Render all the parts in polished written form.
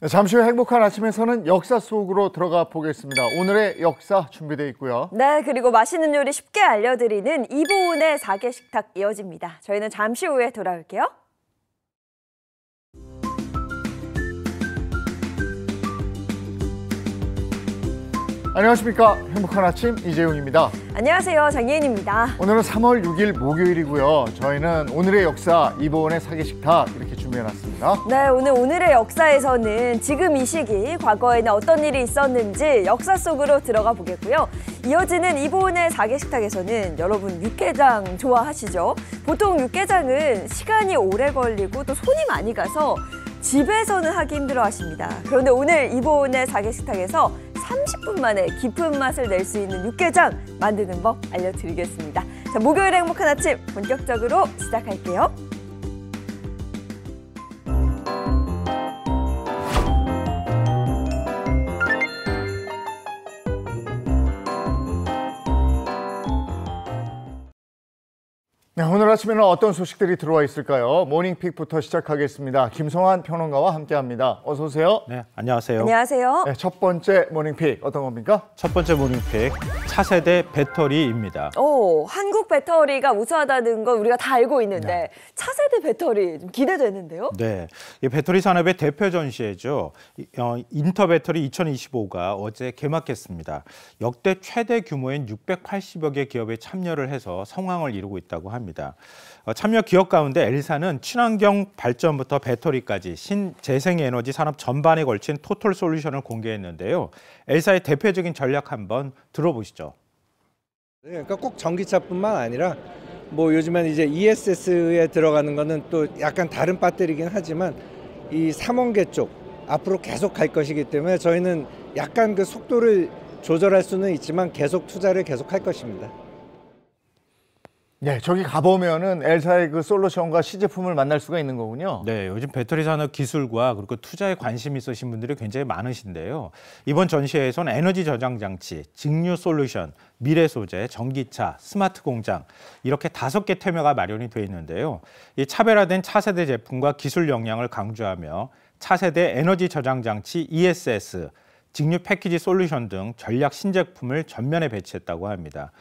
네, 잠시 후 행복한 아침에서는 역사 속으로 들어가 보겠습니다. 오늘의 역사 준비되어 있고요. 네, 그리고 맛있는 요리 쉽게 알려드리는 이보은의 4개 식탁 이어집니다. 저희는 잠시 후에 돌아올게요. 안녕하십니까. 행복한 아침 이재용입니다. 안녕하세요. 장예인입니다. 오늘은 3월 6일 목요일이고요. 저희는 오늘의 역사 이보은의 4개 식탁 이렇게 준비해놨습니다. 네, 오늘의 역사에서는 지금 이 시기 과거에는 어떤 일이 있었는지 역사 속으로 들어가 보겠고요. 이어지는 이보은의 4개 식탁에서는 여러분 육개장 좋아하시죠? 보통 육개장은 시간이 오래 걸리고 또 손이 많이 가서 집에서는 하기 힘들어 하십니다. 그런데 오늘 이보은의 4개 식탁에서 30분 만에 깊은 맛을 낼 수 있는 육개장 만드는 법 알려드리겠습니다. 자, 목요일 행복한 아침 본격적으로 시작할게요. 네, 오늘 아침에는 어떤 소식들이 들어와 있을까요? 모닝픽부터 시작하겠습니다. 김성환 평론가와 함께합니다. 어서 오세요. 네, 안녕하세요. 안녕하세요. 네, 첫 번째 모닝픽 어떤 겁니까? 첫 번째 모닝픽 차세대 배터리입니다. 한국 배터리가 우수하다는 건 우리가 다 알고 있는데 차세대 배터리 좀 기대되는데요? 네, 이 배터리 산업의 대표 전시회죠. 인터배터리 2025가 어제 개막했습니다. 역대 최대 규모인 680여 개 기업이 참여를 해서 성황을 이루고 있다고 합니다. 참여 기업 가운데 L사는 친환경 발전부터 배터리까지 신재생에너지 산업 전반에 걸친 토탈 솔루션을 공개했는데요. L사의 대표적인 전략 한번 들어보시죠. 그러니까 꼭 전기차뿐만 아니라 뭐 요즘엔 이제 ESS에 들어가는 거는 또 약간 다른 배터리긴 하지만 이 삼원계 쪽 앞으로 계속 갈 것이기 때문에 저희는 약간 그 속도를 조절할 수는 있지만 계속 투자를 계속할 것입니다. 네, 저기 가보면은 L사의 그 솔루션과 시제품을 만날 수가 있는 거군요. 네, 요즘 배터리 산업 기술과 그리고 투자에 관심 있으신 분들이 굉장히 많으신데요. 이번 전시회에서는 에너지 저장 장치, 직류 솔루션, 미래 소재, 전기차, 스마트 공장 이렇게 5개 테마가 마련이 돼 있는데요. 이 차별화된 차세대 제품과 기술 역량을 강조하며 차세대 에너지 저장 장치 ESS, 직류 패키지 솔루션 등 전략 신제품을 전면에 배치했다고 합니다.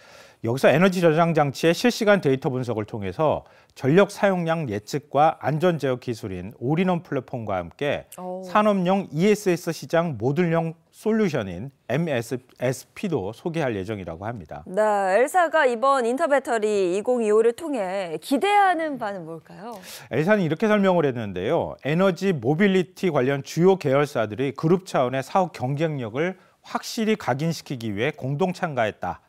여기서 에너지 저장 장치의 실시간 데이터 분석을 통해서 전력 사용량 예측과 안전 제어 기술인 올인원 플랫폼과 함께 산업용 ESS 시장 모듈형 솔루션인 MSSP도 소개할 예정이라고 합니다. 네, L사가 이번 인터배터리 2025를 통해 기대하는 바는 뭘까요? L사는 이렇게 설명을 했는데요. 에너지 모빌리티 관련 주요 계열사들이 그룹 차원의 사업 경쟁력을 확실히 각인시키기 위해 공동 참가했다.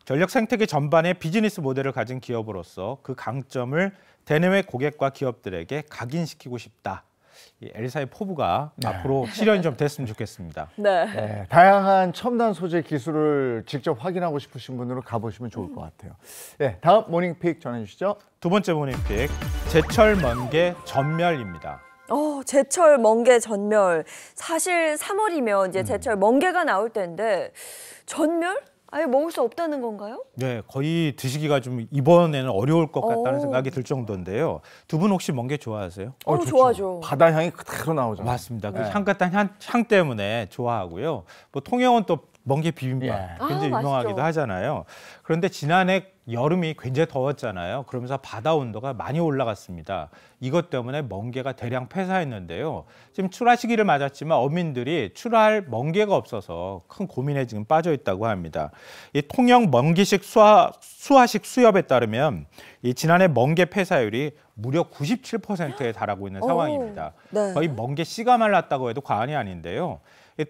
전력 생태계 전반의 비즈니스 모델을 가진 기업으로서 그 강점을 대내외 고객과 기업들에게 각인시키고 싶다. 이 L사의 포부가 앞으로 실현이 좀 됐으면 좋겠습니다. 네, 다양한 첨단 소재 기술을 직접 확인하고 싶으신 분들은 가보시면 좋을 것 같아요. 네, 다음 모닝픽 전해주시죠. 두 번째 모닝픽, 제철 먼게 전멸입니다. 제철 멍게 전멸. 사실 3월이면 이제 제철 멍게가 나올 때인데 전멸? 아예 먹을 수 없다는 건가요? 네, 거의 드시기가 좀 이번에는 어려울 것 같다는 생각이 들 정도인데요. 두 분 혹시 멍게 좋아하세요? 좋아하죠. 바다 향이 그대로 나오죠. 맞습니다. 그 향긋한 향 때문에 좋아하고요. 뭐 통영은 또 멍게 비빔밥 굉장히 유명하기도 맛있죠. 하잖아요. 그런데 지난해 여름이 굉장히 더웠잖아요. 그러면서 바다 온도가 많이 올라갔습니다. 이것 때문에 멍게가 대량 폐사했는데요. 지금 출하 시기를 맞았지만 어민들이 출하할 멍게가 없어서 큰 고민에 지금 빠져 있다고 합니다. 이 통영 멍게식 수화식 수협에 따르면 이 지난해 멍게 폐사율이 무려 97%에 달하고 있는 상황입니다. 네. 거의 멍게 씨가 말랐다고 해도 과언이 아닌데요.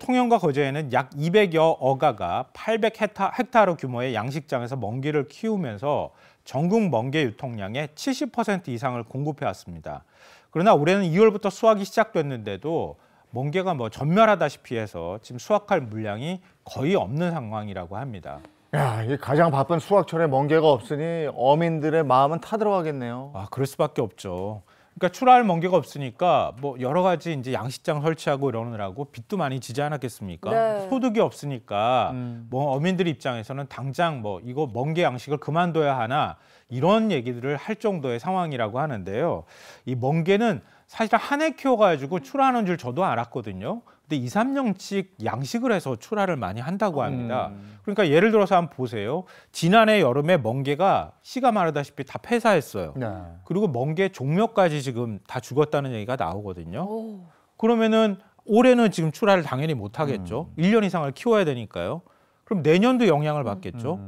통영과 거제에는 약 200여 어가가 800헥타르 규모의 양식장에서 멍게를 키우면서 전국 멍게 유통량의 70% 이상을 공급해 왔습니다. 그러나 올해는 2월부터 수확이 시작됐는데도 멍게가 뭐 전멸하다시피 해서 지금 수확할 물량이 거의 없는 상황이라고 합니다. 야, 이 가장 바쁜 수확철에 멍게가 없으니 어민들의 마음은 타들어가겠네요. 그럴 수밖에 없죠. 그러니까 출하할 멍게가 없으니까 뭐 여러 가지 이제 양식장 설치하고 이러느라고 빚도 많이 지지 않았겠습니까? 네. 소득이 없으니까 뭐 어민들 입장에서는 당장 뭐 이거 멍게 양식을 그만둬야 하나 이런 얘기들을 할 정도의 상황이라고 하는데요. 이 멍게는 사실 한 해 키워가지고 출하하는 줄 저도 알았거든요. 근데 2, 3년씩 양식을 해서 출하를 많이 한다고 합니다. 그러니까 예를 들어서 한번 보세요. 지난해 여름에 멍게가 씨가 마르다시피 다 폐사했어요. 네. 그리고 멍게 종묘까지 지금 다 죽었다는 얘기가 나오거든요. 오. 그러면은 올해는 지금 출하를 당연히 못 하겠죠. 1년 이상을 키워야 되니까요. 그럼 내년도 영향을 받겠죠.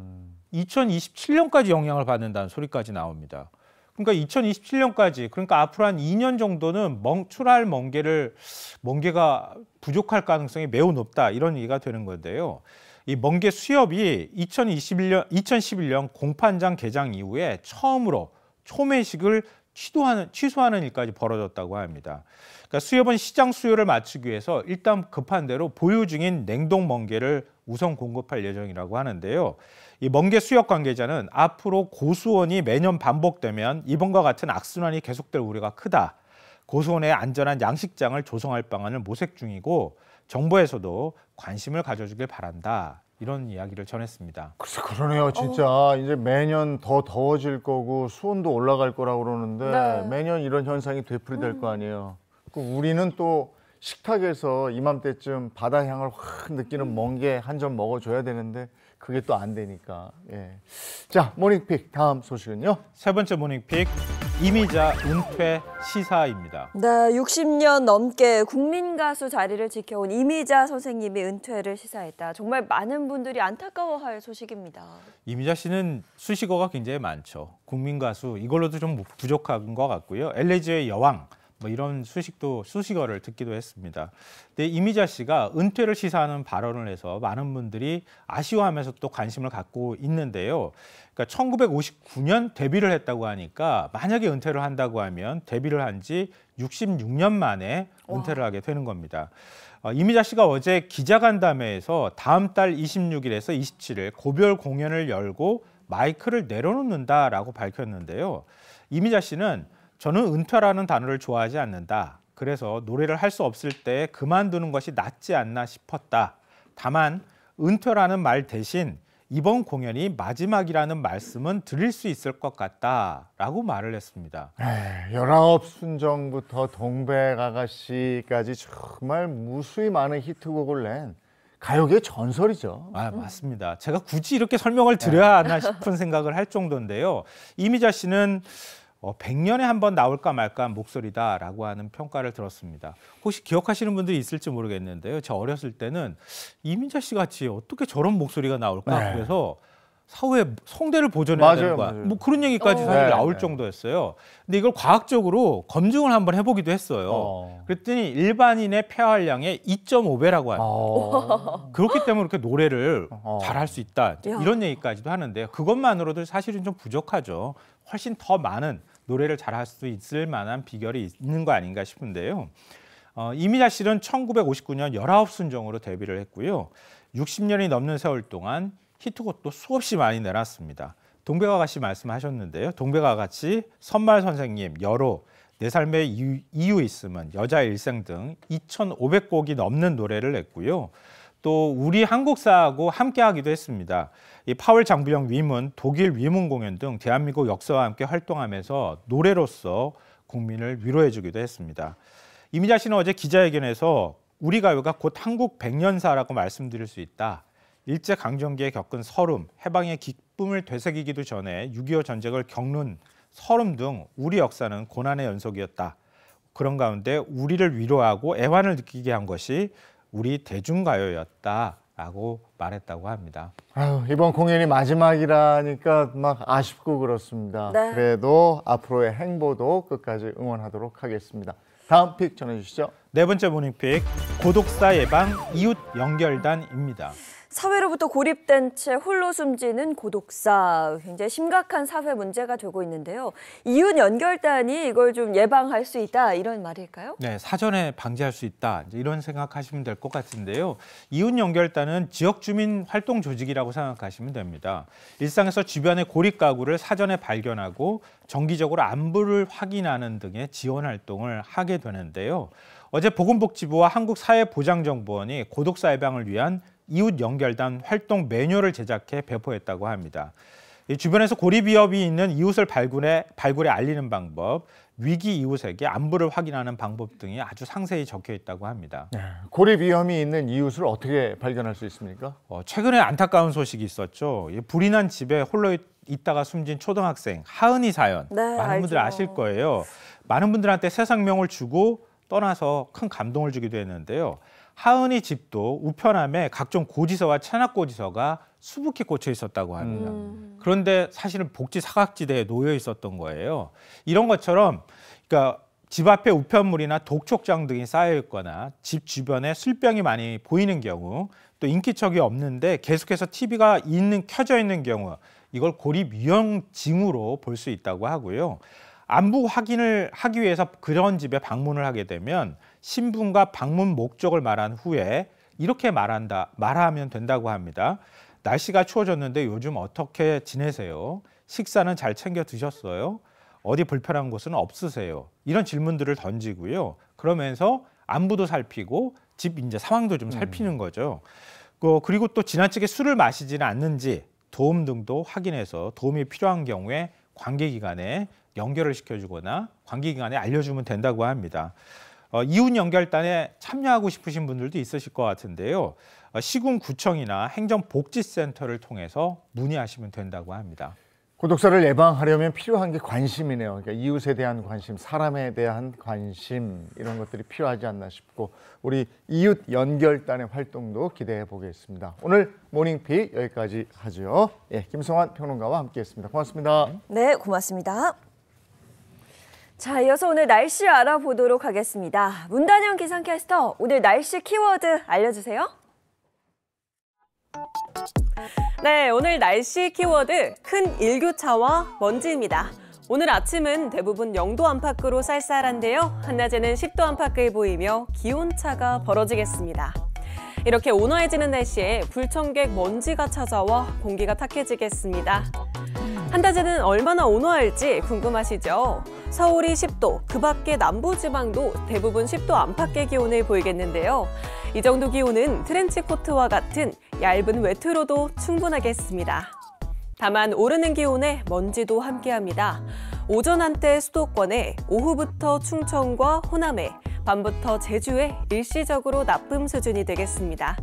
2027년까지 영향을 받는다는 소리까지 나옵니다. 그러니까 2027년까지, 그러니까 앞으로 한 2년 정도는 출하할 멍게가 부족할 가능성이 매우 높다, 이런 얘기가 되는 건데요. 이 멍게 수협이 2011년 공판장 개장 이후에 처음으로 초매식을 취소하는 일까지 벌어졌다고 합니다. 그러니까 수협은 시장 수요를 맞추기 위해서 일단 급한 대로 보유 중인 냉동 멍게를 우선 공급할 예정이라고 하는데요. 이 멍게 수협 관계자는 앞으로 고수원이 매년 반복되면 이번과 같은 악순환이 계속될 우려가 크다. 고수원의 안전한 양식장을 조성할 방안을 모색 중이고 정부에서도 관심을 가져주길 바란다. 이런 이야기를 전했습니다. 글쎄 그러네요. 진짜 이제 매년 더 더워질 거고 수온도 올라갈 거라고 그러는데 네. 매년 이런 현상이 되풀이될 거 아니에요. 우리는 또 식탁에서 이맘때쯤 바다 향을 확 느끼는 멍게 한 점 먹어줘야 되는데 그게 또 안 되니까. 예. 자, 모닝픽 다음 소식은요. 세 번째 모닝픽, 이미자 은퇴 시사입니다. 네, 60년 넘게 국민 가수 자리를 지켜온 이미자 선생님이 은퇴를 시사했다. 정말 많은 분들이 안타까워할 소식입니다. 이미자 씨는 수식어가 굉장히 많죠. 국민 가수, 이걸로도 좀 부족한 것 같고요. 엘레지의 여왕, 뭐 이런 수식어를 듣기도 했습니다. 근데 이미자 씨가 은퇴를 시사하는 발언을 해서 많은 분들이 아쉬워하면서 또 관심을 갖고 있는데요. 그러니까 1959년 데뷔를 했다고 하니까 만약에 은퇴를 한다고 하면 데뷔를 한 지 66년 만에 은퇴를 하게 되는 겁니다. 이미자 씨가 어제 기자간담회에서 다음 달 26일에서 27일 고별 공연을 열고 마이크를 내려놓는다라고 밝혔는데요. 이미자 씨는 저는 은퇴라는 단어를 좋아하지 않는다. 그래서 노래를 할 수 없을 때 그만두는 것이 낫지 않나 싶었다. 다만 은퇴라는 말 대신 이번 공연이 마지막이라는 말씀은 드릴 수 있을 것 같다라고 말을 했습니다. 19순정부터 동백아가씨까지 정말 무수히 많은 히트곡을 낸 가요계 전설이죠. 맞습니다. 제가 굳이 이렇게 설명을 드려야 하나 싶은 생각을 할 정도인데요. 이미자 씨는 100년에 한 번 나올까 말까 한 목소리다라고 하는 평가를 들었습니다. 혹시 기억하시는 분들이 있을지 모르겠는데요. 제가 어렸을 때는 이민자 씨 같이 어떻게 저런 목소리가 나올까? 네. 그래서 사후에 성대를 보존해야 되는 거야. 맞아요. 뭐 그런 얘기까지 사실 네, 나올 네. 정도였어요. 근데 이걸 과학적으로 검증을 한번 해보기도 했어요. 그랬더니 일반인의 폐활량의 2.5배라고 합니다. 그렇기 때문에 이렇게 노래를 잘할 수 있다. 이런 얘기까지도 하는데요. 그것만으로도 사실은 좀 부족하죠. 훨씬 더 많은 노래를 잘할 수 있을 만한 비결이 있는 거 아닌가 싶은데요. 이미자 씨는 1959년 19순정으로 데뷔를 했고요. 60년이 넘는 세월 동안 히트곡도 수없이 많이 내놨습니다. 동백아가씨 말씀하셨는데요. 동백아가씨, 선말 선생님, 여로, 내 삶의 이유 있으면, 여자 일생 등 2,500곡이 넘는 노래를 냈고요. 또 우리 한국사하고 함께하기도 했습니다. 이 파월 장부영 위문, 독일 위문 공연 등 대한민국 역사와 함께 활동하면서 노래로서 국민을 위로해주기도 했습니다. 이미자 씨는 어제 기자회견에서 우리 가요가 곧 한국 100년사라고 말씀드릴 수 있다. 일제강점기에 겪은 서름, 해방의 기쁨을 되새기기도 전에 6.25 전쟁을 겪는 서름 등 우리 역사는 고난의 연속이었다. 그런 가운데 우리를 위로하고 애환을 느끼게 한 것이 우리 대중가요였다라고 말했다고 합니다. 이번 공연이 마지막이라니까 막 아쉽고 그렇습니다. 네. 그래도 앞으로의 행보도 끝까지 응원하도록 하겠습니다. 다음 픽 전해주시죠. 네 번째 모닝픽, 고독사 예방 이웃 연결단입니다. 사회로부터 고립된 채 홀로 숨지는 고독사, 굉장히 심각한 사회 문제가 되고 있는데요. 이웃 연결단이 이걸 좀 예방할 수 있다, 이런 말일까요? 네, 사전에 방지할 수 있다, 이런 생각하시면 될 것 같은데요. 이웃 연결단은 지역 주민 활동 조직이라고 생각하시면 됩니다. 일상에서 주변의 고립 가구를 사전에 발견하고 정기적으로 안부를 확인하는 등의 지원 활동을 하게 되는데요. 어제 보건복지부와 한국사회보장정보원이 고독사 예방을 위한 이웃 연결단 활동 매뉴얼을 제작해 배포했다고 합니다. 주변에서 고립 위협이 있는 이웃을 발굴해 알리는 방법, 위기 이웃에게 안부를 확인하는 방법 등이 아주 상세히 적혀 있다고 합니다. 네, 고립 위험이 있는 이웃을 어떻게 발견할 수 있습니까? 최근에 안타까운 소식이 있었죠. 불이 난 집에 홀로 있다가 숨진 초등학생 하은이 사연. 네, 많은 분들 알죠. 아실 거예요. 많은 분들한테 새 생명을 주고 떠나서 큰 감동을 주기도 했는데요. 하은이 집도 우편함에 각종 고지서와 체납고지서가 수북히 꽂혀 있었다고 합니다. 그런데 사실은 복지 사각지대에 놓여 있었던 거예요. 이런 것처럼 그러니까 집 앞에 우편물이나 독촉장 등이 쌓여 있거나 집 주변에 술병이 많이 보이는 경우, 또 인기척이 없는데 계속해서 TV가 켜져 있는 경우, 이걸 고립 위험 징후로 볼 수 있다고 하고요. 안부 확인을 하기 위해서 그런 집에 방문을 하게 되면 신분과 방문 목적을 말한 후에 이렇게 말하면 된다고 합니다. 날씨가 추워졌는데 요즘 어떻게 지내세요? 식사는 잘 챙겨 드셨어요? 어디 불편한 곳은 없으세요? 이런 질문들을 던지고요. 그러면서 안부도 살피고 집 이제 상황도 좀 살피는 거죠. 그리고 또 지나치게 술을 마시지는 않는지 도움 등도 확인해서 도움이 필요한 경우에 관계기관에 연결을 시켜주거나 관계기관에 알려주면 된다고 합니다. 이웃 연결단에 참여하고 싶으신 분들도 있으실 것 같은데요. 시군구청이나 행정복지센터를 통해서 문의하시면 된다고 합니다. 고독사를 예방하려면 필요한 게 관심이네요. 그러니까 이웃에 대한 관심, 사람에 대한 관심 이런 것들이 필요하지 않나 싶고 우리 이웃 연결단의 활동도 기대해 보겠습니다. 오늘 모닝픽 여기까지 하죠. 예, 김성환 평론가와 함께했습니다. 고맙습니다. 네, 고맙습니다. 자, 이어서 오늘 날씨 알아보도록 하겠습니다. 문단영 기상캐스터, 오늘 날씨 키워드 알려주세요. 네, 오늘 날씨 키워드 큰 일교차와 먼지입니다. 오늘 아침은 대부분 0도 안팎으로 쌀쌀한데요. 한낮에는 10도 안팎을 보이며 기온차가 벌어지겠습니다. 이렇게 온화해지는 날씨에 불청객 먼지가 찾아와 공기가 탁해지겠습니다. 한낮에는 얼마나 온화할지 궁금하시죠? 서울이 10도, 그 밖의 남부지방도 대부분 10도 안팎의 기온을 보이겠는데요. 이 정도 기온은 트렌치코트와 같은 얇은 외투로도 충분하겠습니다. 다만 오르는 기온에 먼지도 함께합니다. 오전 한때 수도권에, 오후부터 충청과 호남에, 밤부터 제주에 일시적으로 나쁨 수준이 되겠습니다.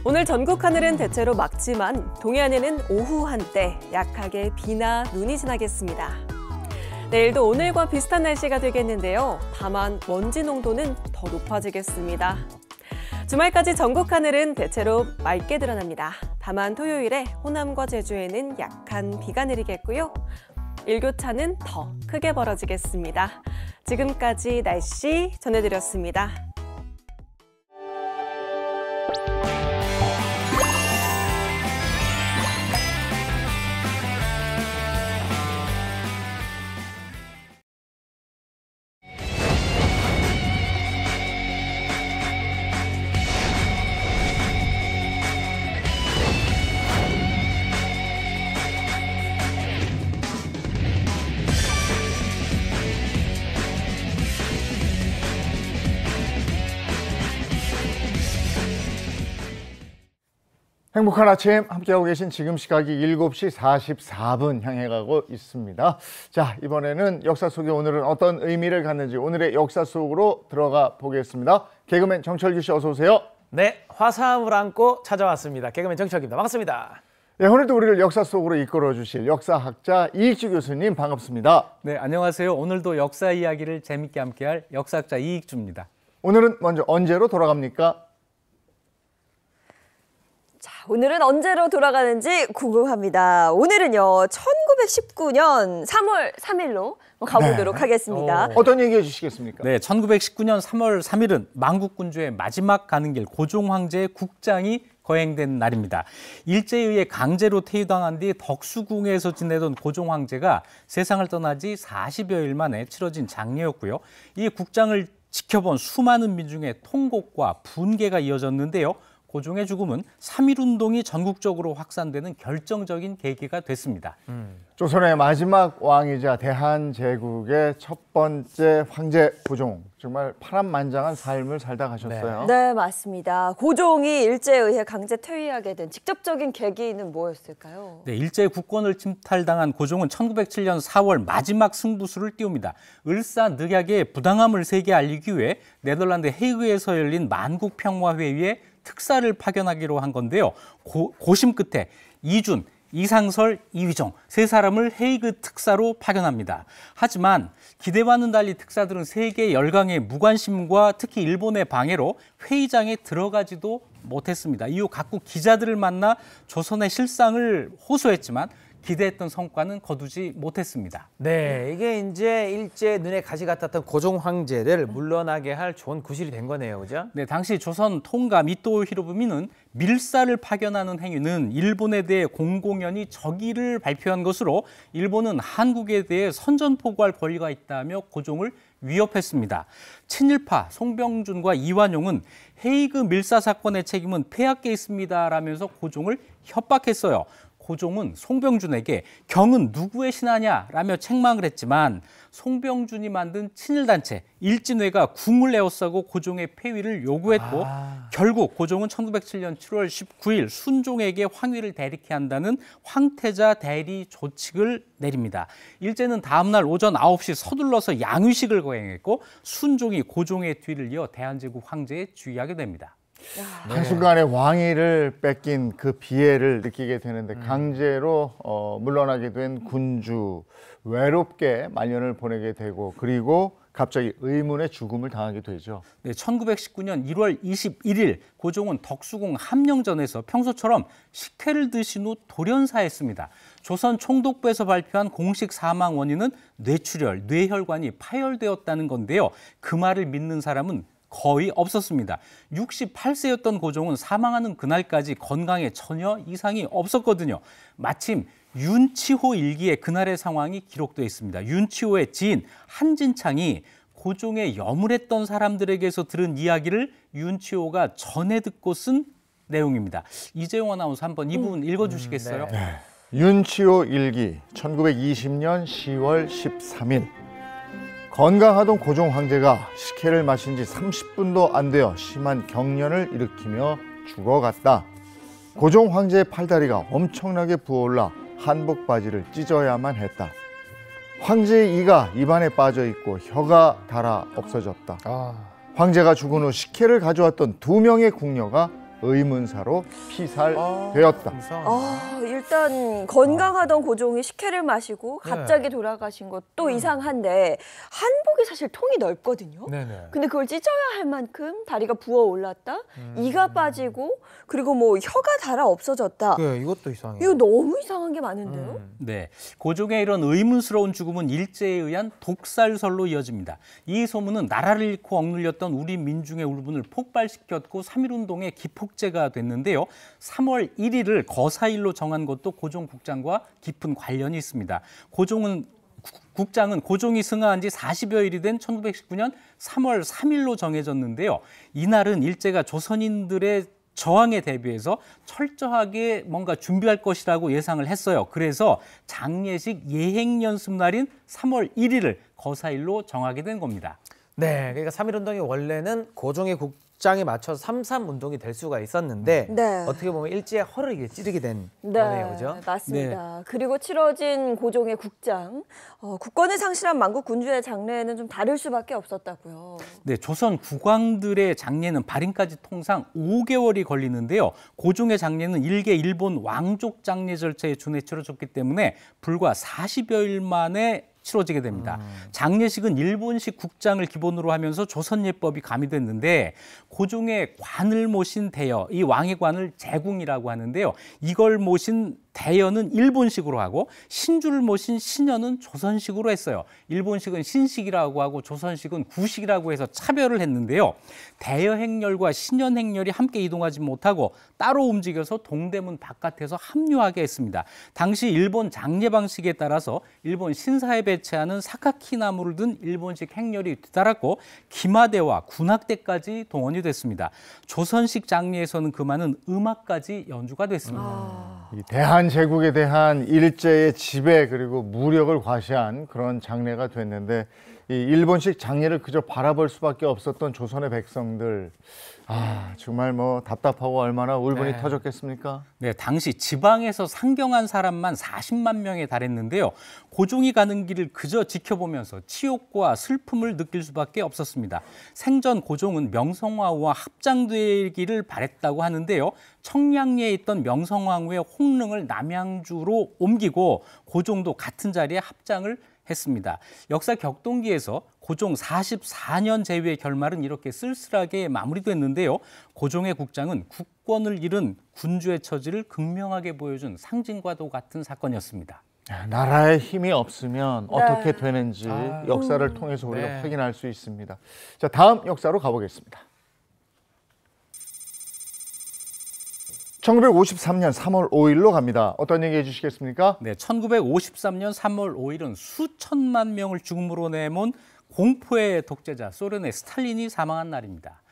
오늘 전국 하늘은 대체로 맑지만 동해안에는 오후 한때 약하게 비나 눈이 지나겠습니다. 내일도 오늘과 비슷한 날씨가 되겠는데요. 다만 먼지 농도는 더 높아지겠습니다. 주말까지 전국 하늘은 대체로 맑게 드러납니다. 다만 토요일에 호남과 제주에는 약한 비가 내리겠고요. 일교차는 더 크게 벌어지겠습니다. 지금까지 날씨 전해드렸습니다. 행복한 아침 함께하고 계신 지금 시각이 7시 44분 향해 가고 있습니다. 자, 이번에는 역사 속에 오늘은 어떤 의미를 갖는지 오늘의 역사 속으로 들어가 보겠습니다. 개그맨 정철규 씨 어서 오세요. 네, 화사함을 안고 찾아왔습니다. 개그맨 정철규입니다. 반갑습니다. 네, 오늘도 우리를 역사 속으로 이끌어 주실 역사학자 이익주 교수님 반갑습니다. 네, 안녕하세요. 오늘도 역사 이야기를 재밌게 함께할 역사학자 이익주입니다. 오늘은 먼저 언제로 돌아갑니까? 자, 오늘은 언제로 돌아가는지 궁금합니다. 오늘은요, 1919년 3월 3일로 가보도록 하겠습니다. 어떤 얘기 해주시겠습니까? 네, 1919년 3월 3일은 망국군주의 마지막 가는 길 고종 황제의 국장이 거행된 날입니다. 일제에 의해 강제로 퇴위당한 뒤 덕수궁에서 지내던 고종 황제가 세상을 떠나지 40여일 만에 치러진 장례였고요. 이 국장을 지켜본 수많은 민중의 통곡과 분개가 이어졌는데요. 고종의 죽음은 3.1운동이 전국적으로 확산되는 결정적인 계기가 됐습니다. 조선의 마지막 왕이자 대한제국의 첫 번째 황제 고종, 정말 파란만장한 삶을 살다 가셨어요. 네, 맞습니다. 고종이 일제에 의해 강제 퇴위하게 된 직접적인 계기는 뭐였을까요? 네, 일제의 국권을 침탈당한 고종은 1907년 4월 마지막 승부수를 띄웁니다. 을사늑약의 부당함을 세계에 알리기 위해 네덜란드 헤이그에서 열린 만국평화회의에 특사를 파견하기로 한 건데요. 고심 끝에 이준, 이상설, 이휘종 세 사람을 헤이그 특사로 파견합니다. 하지만 기대와는 달리 특사들은 세계 열강의 무관심과 특히 일본의 방해로 회의장에 들어가지도 못했습니다. 이후 각국 기자들을 만나 조선의 실상을 호소했지만 기대했던 성과는 거두지 못했습니다. 네, 이게 이제 일제 눈에 가시 같았던 고종 황제를 물러나게 할 좋은 구실이 된 거네요, 그죠? 네, 당시 조선 통감 이토 히로부미는 밀사를 파견하는 행위는 일본에 대해 공공연히 적의를 발표한 것으로 일본은 한국에 대해 선전포고할 권리가 있다며 고종을 위협했습니다. 친일파 송병준과 이완용은 헤이그 밀사 사건의 책임은 폐하께 있습니다라면서 고종을 협박했어요. 고종은 송병준에게 경은 누구의 신하냐라며 책망을 했지만 송병준이 만든 친일단체 일진회가 궁을 에워싸고 고종의 폐위를 요구했고 결국 고종은 1907년 7월 19일 순종에게 황위를 대리케 한다는 황태자 대리 조칙을 내립니다. 일제는 다음 날 오전 9시 서둘러서 양위식을 거행했고 순종이 고종의 뒤를 이어 대한제국 황제에 주의하게 됩니다. 한순간에 왕위를 뺏긴 그 비애를 느끼게 되는데 강제로 물러나게 된 군주, 외롭게 말년을 보내게 되고 그리고 갑자기 의문의 죽음을 당하게 되죠. 네, 1919년 1월 21일 고종은 덕수궁 함령전에서 평소처럼 식혜를 드신 후 돌연사했습니다. 조선 총독부에서 발표한 공식 사망 원인은 뇌출혈, 뇌혈관이 파열되었다는 건데요. 그 말을 믿는 사람은 거의 없었습니다. 68세였던 고종은 사망하는 그날까지 건강에 전혀 이상이 없었거든요. 마침 윤치호 일기에 그날의 상황이 기록되어 있습니다. 윤치호의 지인 한진창이 고종의 염을했던 사람들에게서 들은 이야기를 윤치호가 전해 듣고 쓴 내용입니다. 이재용 아나운서 한번 이 부분 읽어주시겠어요? 네. 윤치호 일기 1920년 10월 13일 건강하던 고종 황제가 식혜를 마신 지 30분도 안 되어 심한 경련을 일으키며 죽어갔다. 고종 황제의 팔다리가 엄청나게 부어올라 한복 바지를 찢어야만 했다. 황제의 이가 입안에 빠져 있고 혀가 닳아 없어졌다. 황제가 죽은 후 식혜를 가져왔던 2명의 궁녀가 의문사로 피살되었다. 일단 건강하던 고종이 식혜를 마시고 갑자기 돌아가신 것도 이상한데 한복이 사실 통이 넓거든요. 근데 그걸 찢어야 할 만큼 다리가 부어 올랐다, 이가 빠지고 그리고 뭐 혀가 닳아 없어졌다. 이것도 이상해요. 이거 너무 이상한 게 많은데요. 네, 고종의 이런 의문스러운 죽음은 일제에 의한 독살설로 이어집니다. 이 소문은 나라를 잃고 억눌렸던 우리 민중의 울분을 폭발시켰고 3.1운동의 기폭제가 됐는데요. 3월 1일을 거사일로 정한 것도 고종 국장과 깊은 관련이 있습니다. 국장은 고종이 승하한 지 40여일이 된 1919년 3월 3일로 정해졌는데요. 이날은 일제가 조선인들의 저항에 대비해서 철저하게 뭔가 준비할 것이라고 예상을 했어요. 그래서 장례식 예행 연습 날인 3월 1일을 거사일로 정하게 된 겁니다. 네, 그러니까 3.1운동이 원래는 고종의 국장에 맞춰서 3.3운동이 될 수가 있었는데 어떻게 보면 일제의 허를 이게 찌르게 된 거네요, 그죠? 맞습니다. 그리고 치러진 고종의 국장, 국권을 상실한 만국 군주의 장례는 좀 다를 수밖에 없었다고요. 네, 조선 국왕들의 장례는 발인까지 통상 5개월이 걸리는데요. 고종의 장례는 일개 일본 왕족 장례 절차에 준해 치러졌기 때문에 불과 40여일 만에 치러지게 됩니다. 장례식은 일본식 국장을 기본으로 하면서 조선 예법이 가미됐는데 고종의 관을 모신 대여, 이 왕의 관을 제궁이라고 하는데요. 이걸 모신 대여는 일본식으로 하고 신주를 모신 신여는 조선식으로 했어요. 일본식은 신식이라고 하고 조선식은 구식이라고 해서 차별을 했는데요. 대여 행렬과 신연 행렬이 함께 이동하지 못하고 따로 움직여서 동대문 바깥에서 합류하게 했습니다. 당시 일본 장례 방식에 따라서 일본 신사에 배치하는 사카키 나무를 든 일본식 행렬이 뒤따랐고 기마대와 군악대까지 동원이 됐습니다. 조선식 장례에서는 그 많은 음악까지 연주가 됐습니다. 이 대한제국에 대한 일제의 지배 그리고 무력을 과시한 그런 장례가 됐는데 이 일본식 장례를 그저 바라볼 수밖에 없었던 조선의 백성들 정말 뭐 답답하고 얼마나 울분이 터졌겠습니까? 네, 당시 지방에서 상경한 사람만 40만 명에 달했는데요. 고종이 가는 길을 그저 지켜보면서 치욕과 슬픔을 느낄 수밖에 없었습니다. 생전 고종은 명성황후와 합장되기를 바랬다고 하는데요. 청량리에 있던 명성황후의 홍릉을 남양주로 옮기고 고종도 같은 자리에 합장을 했습니다. 역사 격동기에서 고종 44년 제위의 결말은 이렇게 쓸쓸하게 마무리됐는데요. 고종의 국장은 국권을 잃은 군주의 처지를 극명하게 보여준 상징과도 같은 사건이었습니다. 나라의 힘이 없으면 어떻게 되는지 역사를 통해서 우리가 확인할 수 있습니다. 자, 다음 역사로 가보겠습니다. 1953년 3월 5일로 갑니다. 어떤 얘기 해주시겠습니까? 네, 1953년 3월 5일은 수천만 명을 죽음으로 내몬 공포의 독재자 소련의 스탈린이 사망한 날입니다.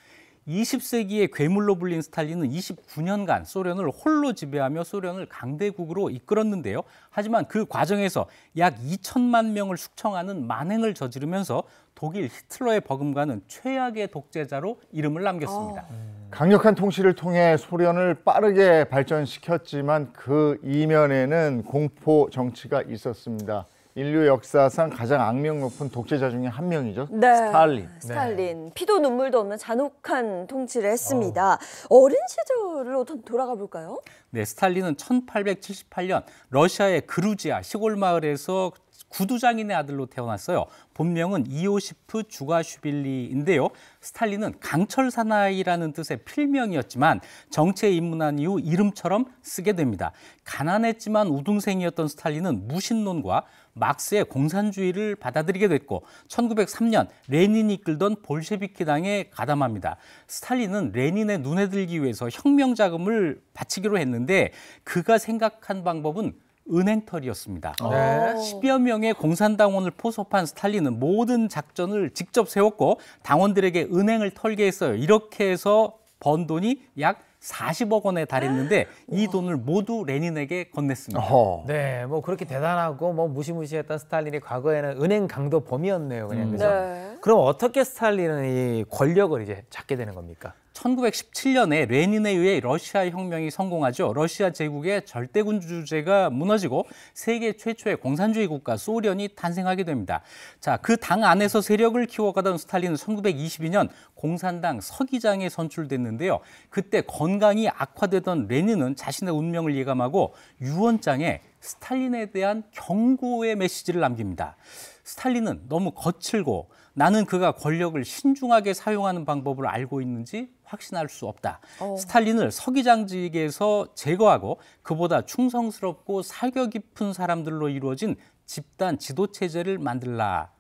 20세기의 괴물로 불린 스탈린은 29년간 소련을 홀로 지배하며 소련을 강대국으로 이끌었는데요. 하지만 그 과정에서 약 2천만 명을 숙청하는 만행을 저지르면서 독일 히틀러의 버금가는 최악의 독재자로 이름을 남겼습니다. 강력한 통치를 통해 소련을 빠르게 발전시켰지만 그 이면에는 공포 정치가 있었습니다. 인류 역사상 가장 악명 높은 독재자 중에 한 명이죠. 스탈린. 스탈린. 피도 눈물도 없는 잔혹한 통치를 했습니다. 어린 시절로 돌아가 볼까요? 네, 스탈린은 1878년 러시아의 그루지아 시골 마을에서 구두장인의 아들로 태어났어요. 본명은 이오시프 주가슈빌리인데요. 스탈린은 강철 사나이라는 뜻의 필명이었지만 정치에 입문한 이후 이름처럼 쓰게 됩니다. 가난했지만 우등생이었던 스탈린은 무신론과 막스의 공산주의를 받아들이게 됐고 1903년 레닌이 이끌던 볼셰비키당에 가담합니다. 스탈린은 레닌의 눈에 들기 위해서 혁명 자금을 바치기로 했는데 그가 생각한 방법은 은행털이었습니다. 10여 명의 공산당원을 포섭한 스탈린은 모든 작전을 직접 세웠고 당원들에게 은행을 털게 했어요. 이렇게 해서 번 돈이 약 40억 원에 달했는데 이 돈을 모두 레닌에게 건넸습니다. 네, 뭐 그렇게 대단하고 뭐 무시무시했던 스탈린이 과거에는 은행 강도 범이었네요, 그냥 그죠? 그럼 어떻게 스탈린은 이 권력을 이제 잡게 되는 겁니까? 1917년에 레닌에 의해 러시아 혁명이 성공하죠. 러시아 제국의 절대군주제가 무너지고 세계 최초의 공산주의 국가 소련이 탄생하게 됩니다. 자, 그 당 안에서 세력을 키워가던 스탈린은 1922년 공산당 서기장에 선출됐는데요. 그때 건강이 악화되던 레닌은 자신의 운명을 예감하고 유언장에 스탈린에 대한 경고의 메시지를 남깁니다. 스탈린은 너무 거칠고 나는 그가 권력을 신중하게 사용하는 방법을 알고 있는지 확신할 수 없다. 스탈린을 서기장직에서 제거하고 그보다 충성스럽고 사겨 깊은 사람들로 이루어진 집단 지도체제를 만들라.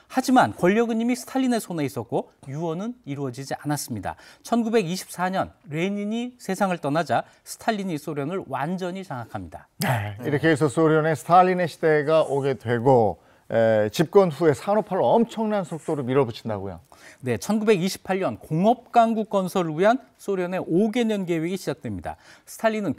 하지만 권력은 이미 스탈린의 손에 있었고 유언은 이루어지지 않았습니다. 1924년 레닌이 세상을 떠나자 스탈린이 소련을 완전히 장악합니다. 이렇게 해서 소련의 스탈린의 시대가 오게 되고 집권 후에 산업화를 엄청난 속도로 밀어붙인다고요? 네, 1928년 공업강국 건설을 위한 소련의 5개년 계획이 시작됩니다. 스탈린은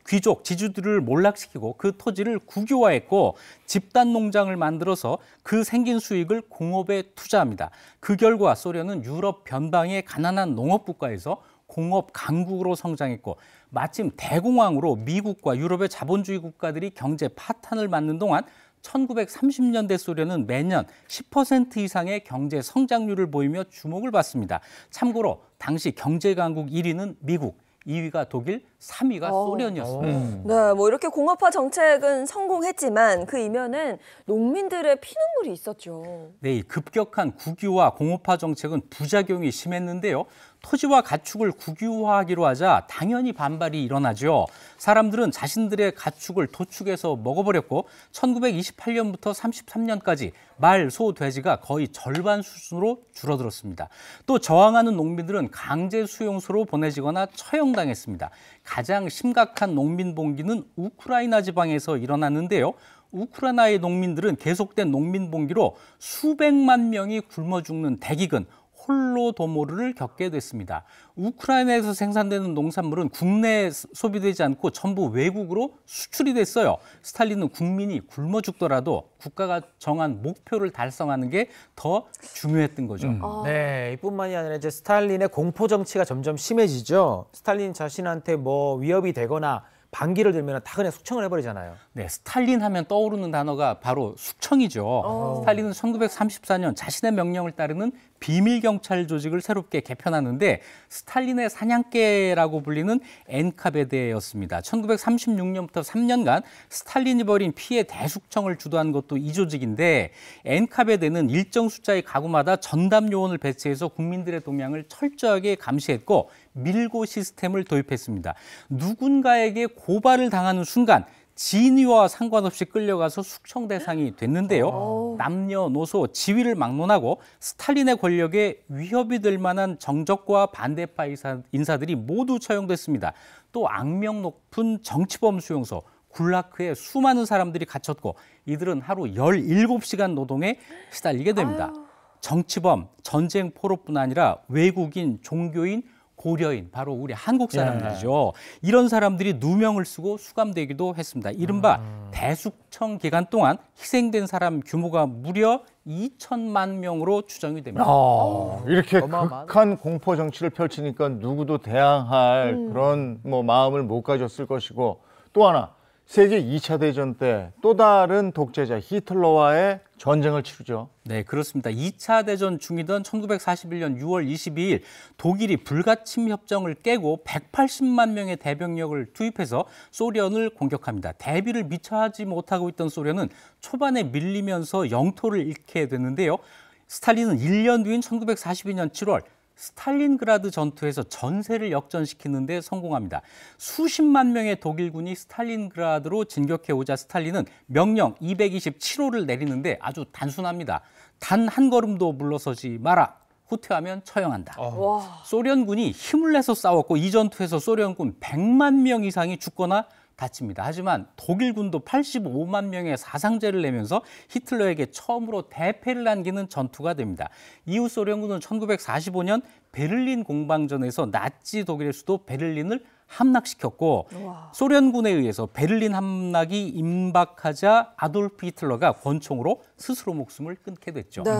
귀족, 지주들을 몰락시키고 그 토지를 국유화했고 집단 농장을 만들어서 그 생긴 수익을 공업에 투자합니다. 그 결과 소련은 유럽 변방의 가난한 농업국가에서 공업 강국으로 성장했고 마침 대공황으로 미국과 유럽의 자본주의 국가들이 경제 파탄을 맞는 동안 1930년대 소련은 매년 10% 이상의 경제 성장률을 보이며 주목을 받습니다. 참고로 당시 경제 강국 1위는 미국, 2위가 독일, 3위가 소련이었습니다. 네, 뭐 이렇게 공업화 정책은 성공했지만 그 이면엔 농민들의 피눈물이 있었죠. 네, 급격한 국유화 공업화 정책은 부작용이 심했는데요. 토지와 가축을 국유화하기로 하자 당연히 반발이 일어나죠. 사람들은 자신들의 가축을 도축해서 먹어버렸고 1928년부터 33년까지 말, 소, 돼지가 거의 절반 수준으로 줄어들었습니다. 또 저항하는 농민들은 강제 수용소로 보내지거나 처형당했습니다. 가장 심각한 농민 봉기는 우크라이나 지방에서 일어났는데요. 우크라이나의 농민들은 계속된 농민 봉기로 수백만 명이 굶어 죽는 대기근 홀로도모르를 겪게 됐습니다. 우크라이나에서 생산되는 농산물은 국내에 소비되지 않고 전부 외국으로 수출이 됐어요. 스탈린은 국민이 굶어 죽더라도 국가가 정한 목표를 달성하는 게 더 중요했던 거죠. 네, 이뿐만이 아니라 이제 스탈린의 공포 정치가 점점 심해지죠. 스탈린 자신한테 뭐 위협이 되거나 반기를 들면 다 그냥 숙청을 해버리잖아요. 네, 스탈린 하면 떠오르는 단어가 바로 숙청이죠. 스탈린은 1934년 자신의 명령을 따르는 비밀경찰 조직을 새롭게 개편하는데 스탈린의 사냥개라고 불리는 엔카베데였습니다. 1936년부터 3년간 스탈린이 벌인 피해 대숙청을 주도한 것도 이 조직인데 엔카베데는 일정 숫자의 가구마다 전담 요원을 배치해서 국민들의 동향을 철저하게 감시했고 밀고 시스템을 도입했습니다. 누군가에게 고발을 당하는 순간 진위와 상관없이 끌려가서 숙청 대상이 됐는데요. 남녀노소 지위를 막론하고 스탈린의 권력에 위협이 될 만한 정적과 반대파 인사들이 모두 처형됐습니다. 또 악명 높은 정치범 수용소 굴라크에 수많은 사람들이 갇혔고 이들은 하루 17시간 노동에 시달리게 됩니다. 정치범, 전쟁 포로뿐 아니라 외국인, 종교인, 고려인, 바로 우리 한국 사람들이죠. 이런 사람들이 누명을 쓰고 수감되기도 했습니다. 이른바 대숙청 기간 동안 희생된 사람 규모가 무려 2천만 명으로 추정이 됩니다. 이렇게 극한 공포 정치를 펼치니까 누구도 대항할 그런 뭐 마음을 못 가졌을 것이고 또 하나 세계 2차 대전 때 또 다른 독재자 히틀러와의 전쟁을 치르죠. 네, 그렇습니다. 2차 대전 중이던 1941년 6월 22일 독일이 불가침 협정을 깨고 180만 명의 대병력을 투입해서 소련을 공격합니다. 대비를 미처 하지 못하고 있던 소련은 초반에 밀리면서 영토를 잃게 됐는데요. 스탈린은 1년 뒤인 1942년 7월 스탈린그라드 전투에서 전세를 역전시키는 데 성공합니다. 수십만 명의 독일군이 스탈린그라드로 진격해오자 스탈린은 명령 227호를 내리는데 아주 단순합니다. 단 한 걸음도 물러서지 마라. 후퇴하면 처형한다. 소련군이 힘을 내서 싸웠고 이 전투에서 소련군 100만 명 이상이 죽거나 다칩니다. 하지만 독일군도 85만 명의 사상자를 내면서 히틀러에게 처음으로 대패를 안기는 전투가 됩니다. 이후 소련군은 1945년 베를린 공방전에서 나치 독일의 수도 베를린을 함락시켰고 소련군에 의해서 베를린 함락이 임박하자 아돌프 히틀러가 권총으로 스스로 목숨을 끊게 됐죠. 네,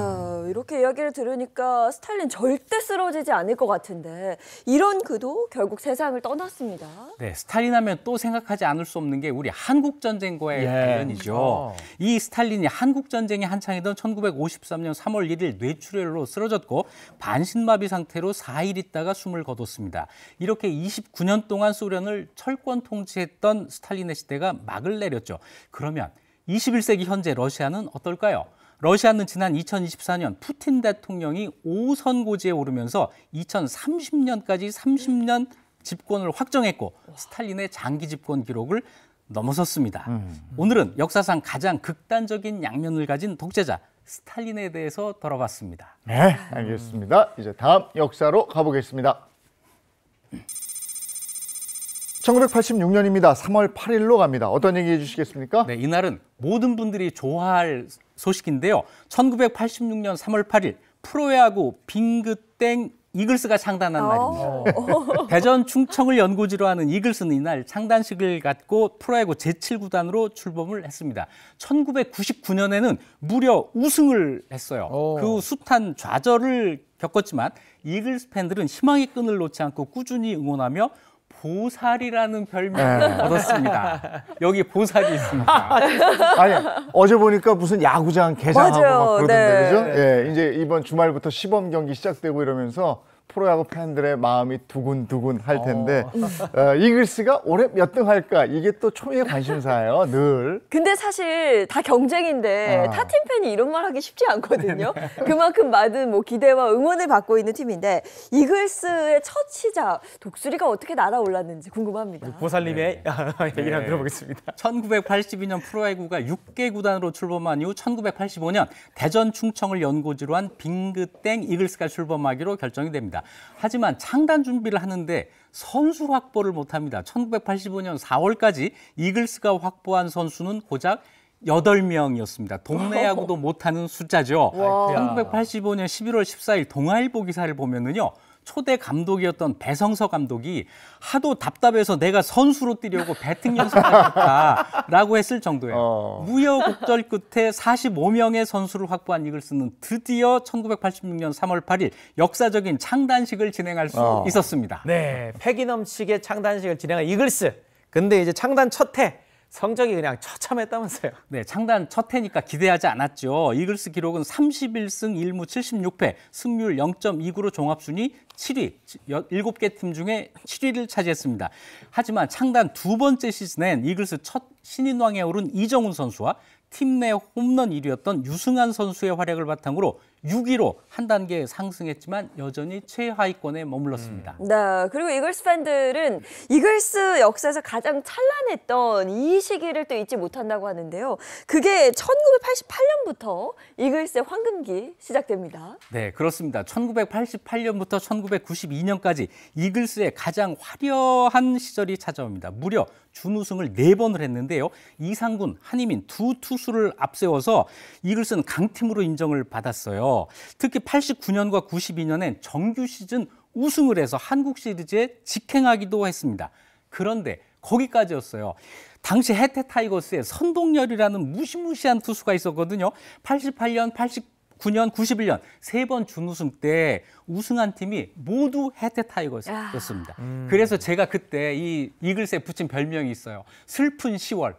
이렇게 이야기를 들으니까 스탈린 절대 쓰러지지 않을 것 같은데 이런 그도 결국 세상을 떠났습니다. 네, 스탈린 하면 또 생각하지 않을 수 없는 게 우리 한국전쟁과의 관련이죠. 이 스탈린이 한국전쟁이 한창이던 1953년 3월 1일 뇌출혈로 쓰러졌고 반신마비 상태로 4일 있다가 숨을 거뒀습니다. 이렇게 29년 동안 소련을 철권 통치했던 스탈린의 시대가 막을 내렸죠. 그러면 21세기 현재 러시아는 어떨까요? 러시아는 지난 2024년 푸틴 대통령이 5선 고지에 오르면서 2030년까지 30년 집권을 확정했고 스탈린의 장기 집권 기록을 넘어섰습니다. 오늘은 역사상 가장 극단적인 양면을 가진 독재자 스탈린에 대해서 다뤄봤습니다. 네, 알겠습니다. 이제 다음 역사로 가보겠습니다. 1986년입니다. 3월 8일로 갑니다. 어떤 얘기 해주시겠습니까? 네, 이날은 모든 분들이 좋아할 소식인데요. 1986년 3월 8일 프로야구 빙그땡 이글스가 창단한 날입니다. 대전 충청을 연고지로 하는 이글스는 이날 창단식을 갖고 프로야구 제7구단으로 출범을 했습니다. 1999년에는 무려 우승을 했어요. 그 후 숱한 좌절을 겪었지만 이글스 팬들은 희망의 끈을 놓지 않고 꾸준히 응원하며 보살이라는 별명을 얻었습니다. 여기 보살이 있습니다. 아니, 어제 보니까 무슨 야구장 개장하고 맞아요. 막 그러던데, 네. 그죠? 예, 이제 이번 주말부터 시범 경기 시작되고 이러면서 프로야구 팬들의 마음이 두근두근 할 텐데 이글스가 올해 몇 등 할까? 이게 또 초미의 관심사예요, 늘. 근데 사실 다 경쟁인데 타 팀 팬이 이런 말 하기 쉽지 않거든요. 그만큼 많은 뭐 기대와 응원을 받고 있는 팀인데 이글스의 첫 시작 독수리가 어떻게 날아올랐는지 궁금합니다. 보살님의 얘기를 한번 들어보겠습니다. 1982년 프로야구가 6개 구단으로 출범한 이후 1985년 대전 충청을 연고지로 한 빙그땡 이글스가 출범하기로 결정이 됩니다. 하지만 창단 준비를 하는데 선수 확보를 못합니다. 1985년 4월까지 이글스가 확보한 선수는 고작 8명이었습니다. 동네 야구도 못하는 숫자죠. 1985년 11월 14일 동아일보 기사를 보면은요. 초대 감독이었던 배성서 감독이 하도 답답해서 내가 선수로 뛰려고 배팅 연습하겠다라고 했을 정도예요. 우여곡절 끝에 45명의 선수를 확보한 이글스는 드디어 1986년 3월 8일 역사적인 창단식을 진행할 수 있었습니다. 네, 패기 넘치게 창단식을 진행한 이글스. 근데 이제 창단 첫 해 성적이 그냥 처참했다면서요. 네, 창단 첫 해니까 기대하지 않았죠. 이글스 기록은 31승 1무 76패, 승률 0.29로 종합순위 7위, 7개 팀 중에 7위를 차지했습니다. 하지만 창단 두 번째 시즌엔 이글스 첫 신인왕에 오른 이정훈 선수와 팀 내 홈런 1위였던 유승환 선수의 활약을 바탕으로 6위로 한 단계 상승했지만 여전히 최하위권에 머물렀습니다. 네, 그리고 이글스 팬들은 이글스 역사에서 가장 찬란했던 이 시기를 또 잊지 못한다고 하는데요. 그게 1988년부터 이글스의 황금기 시작됩니다. 네, 그렇습니다. 1988년부터 1992년까지 이글스의 가장 화려한 시절이 찾아옵니다. 무려 준우승을 4번을 했는데요. 이상군, 한희민 두 투수를 앞세워서 이글스는 강팀으로 인정을 받았어요. 특히 89년과 92년엔 정규 시즌 우승을 해서 한국 시리즈에 직행하기도 했습니다. 그런데 거기까지였어요. 당시 해태 타이거스에 선동열이라는 무시무시한 투수가 있었거든요. 88년, 89년, 91년 3번 준우승 때 우승한 팀이 모두 해태 타이거스였습니다. 그래서 제가 그때 이 이글스에 붙인 별명이 있어요. 슬픈 10월.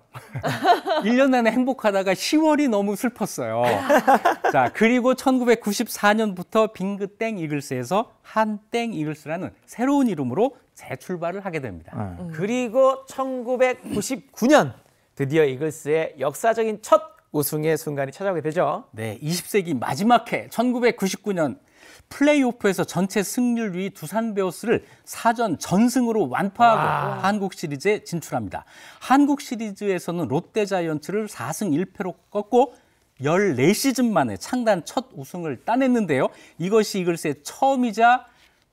1년 내내 행복하다가 10월이 너무 슬펐어요. 자, 그리고 1994년부터 빙그땡 이글스에서 한땡 이글스라는 새로운 이름으로 재출발을 하게 됩니다. 그리고 1999년 드디어 이글스의 역사적인 첫 우승의 순간이 찾아오게 되죠. 네, 20세기 마지막 해 1999년 플레이오프에서 전체 승률 2위 두산 베어스를 4전 전승으로 완파하고 한국 시리즈에 진출합니다. 한국 시리즈에서는 롯데 자이언츠를 4승 1패로 꺾고 14시즌 만에 창단 첫 우승을 따냈는데요. 이것이 이글스의 처음이자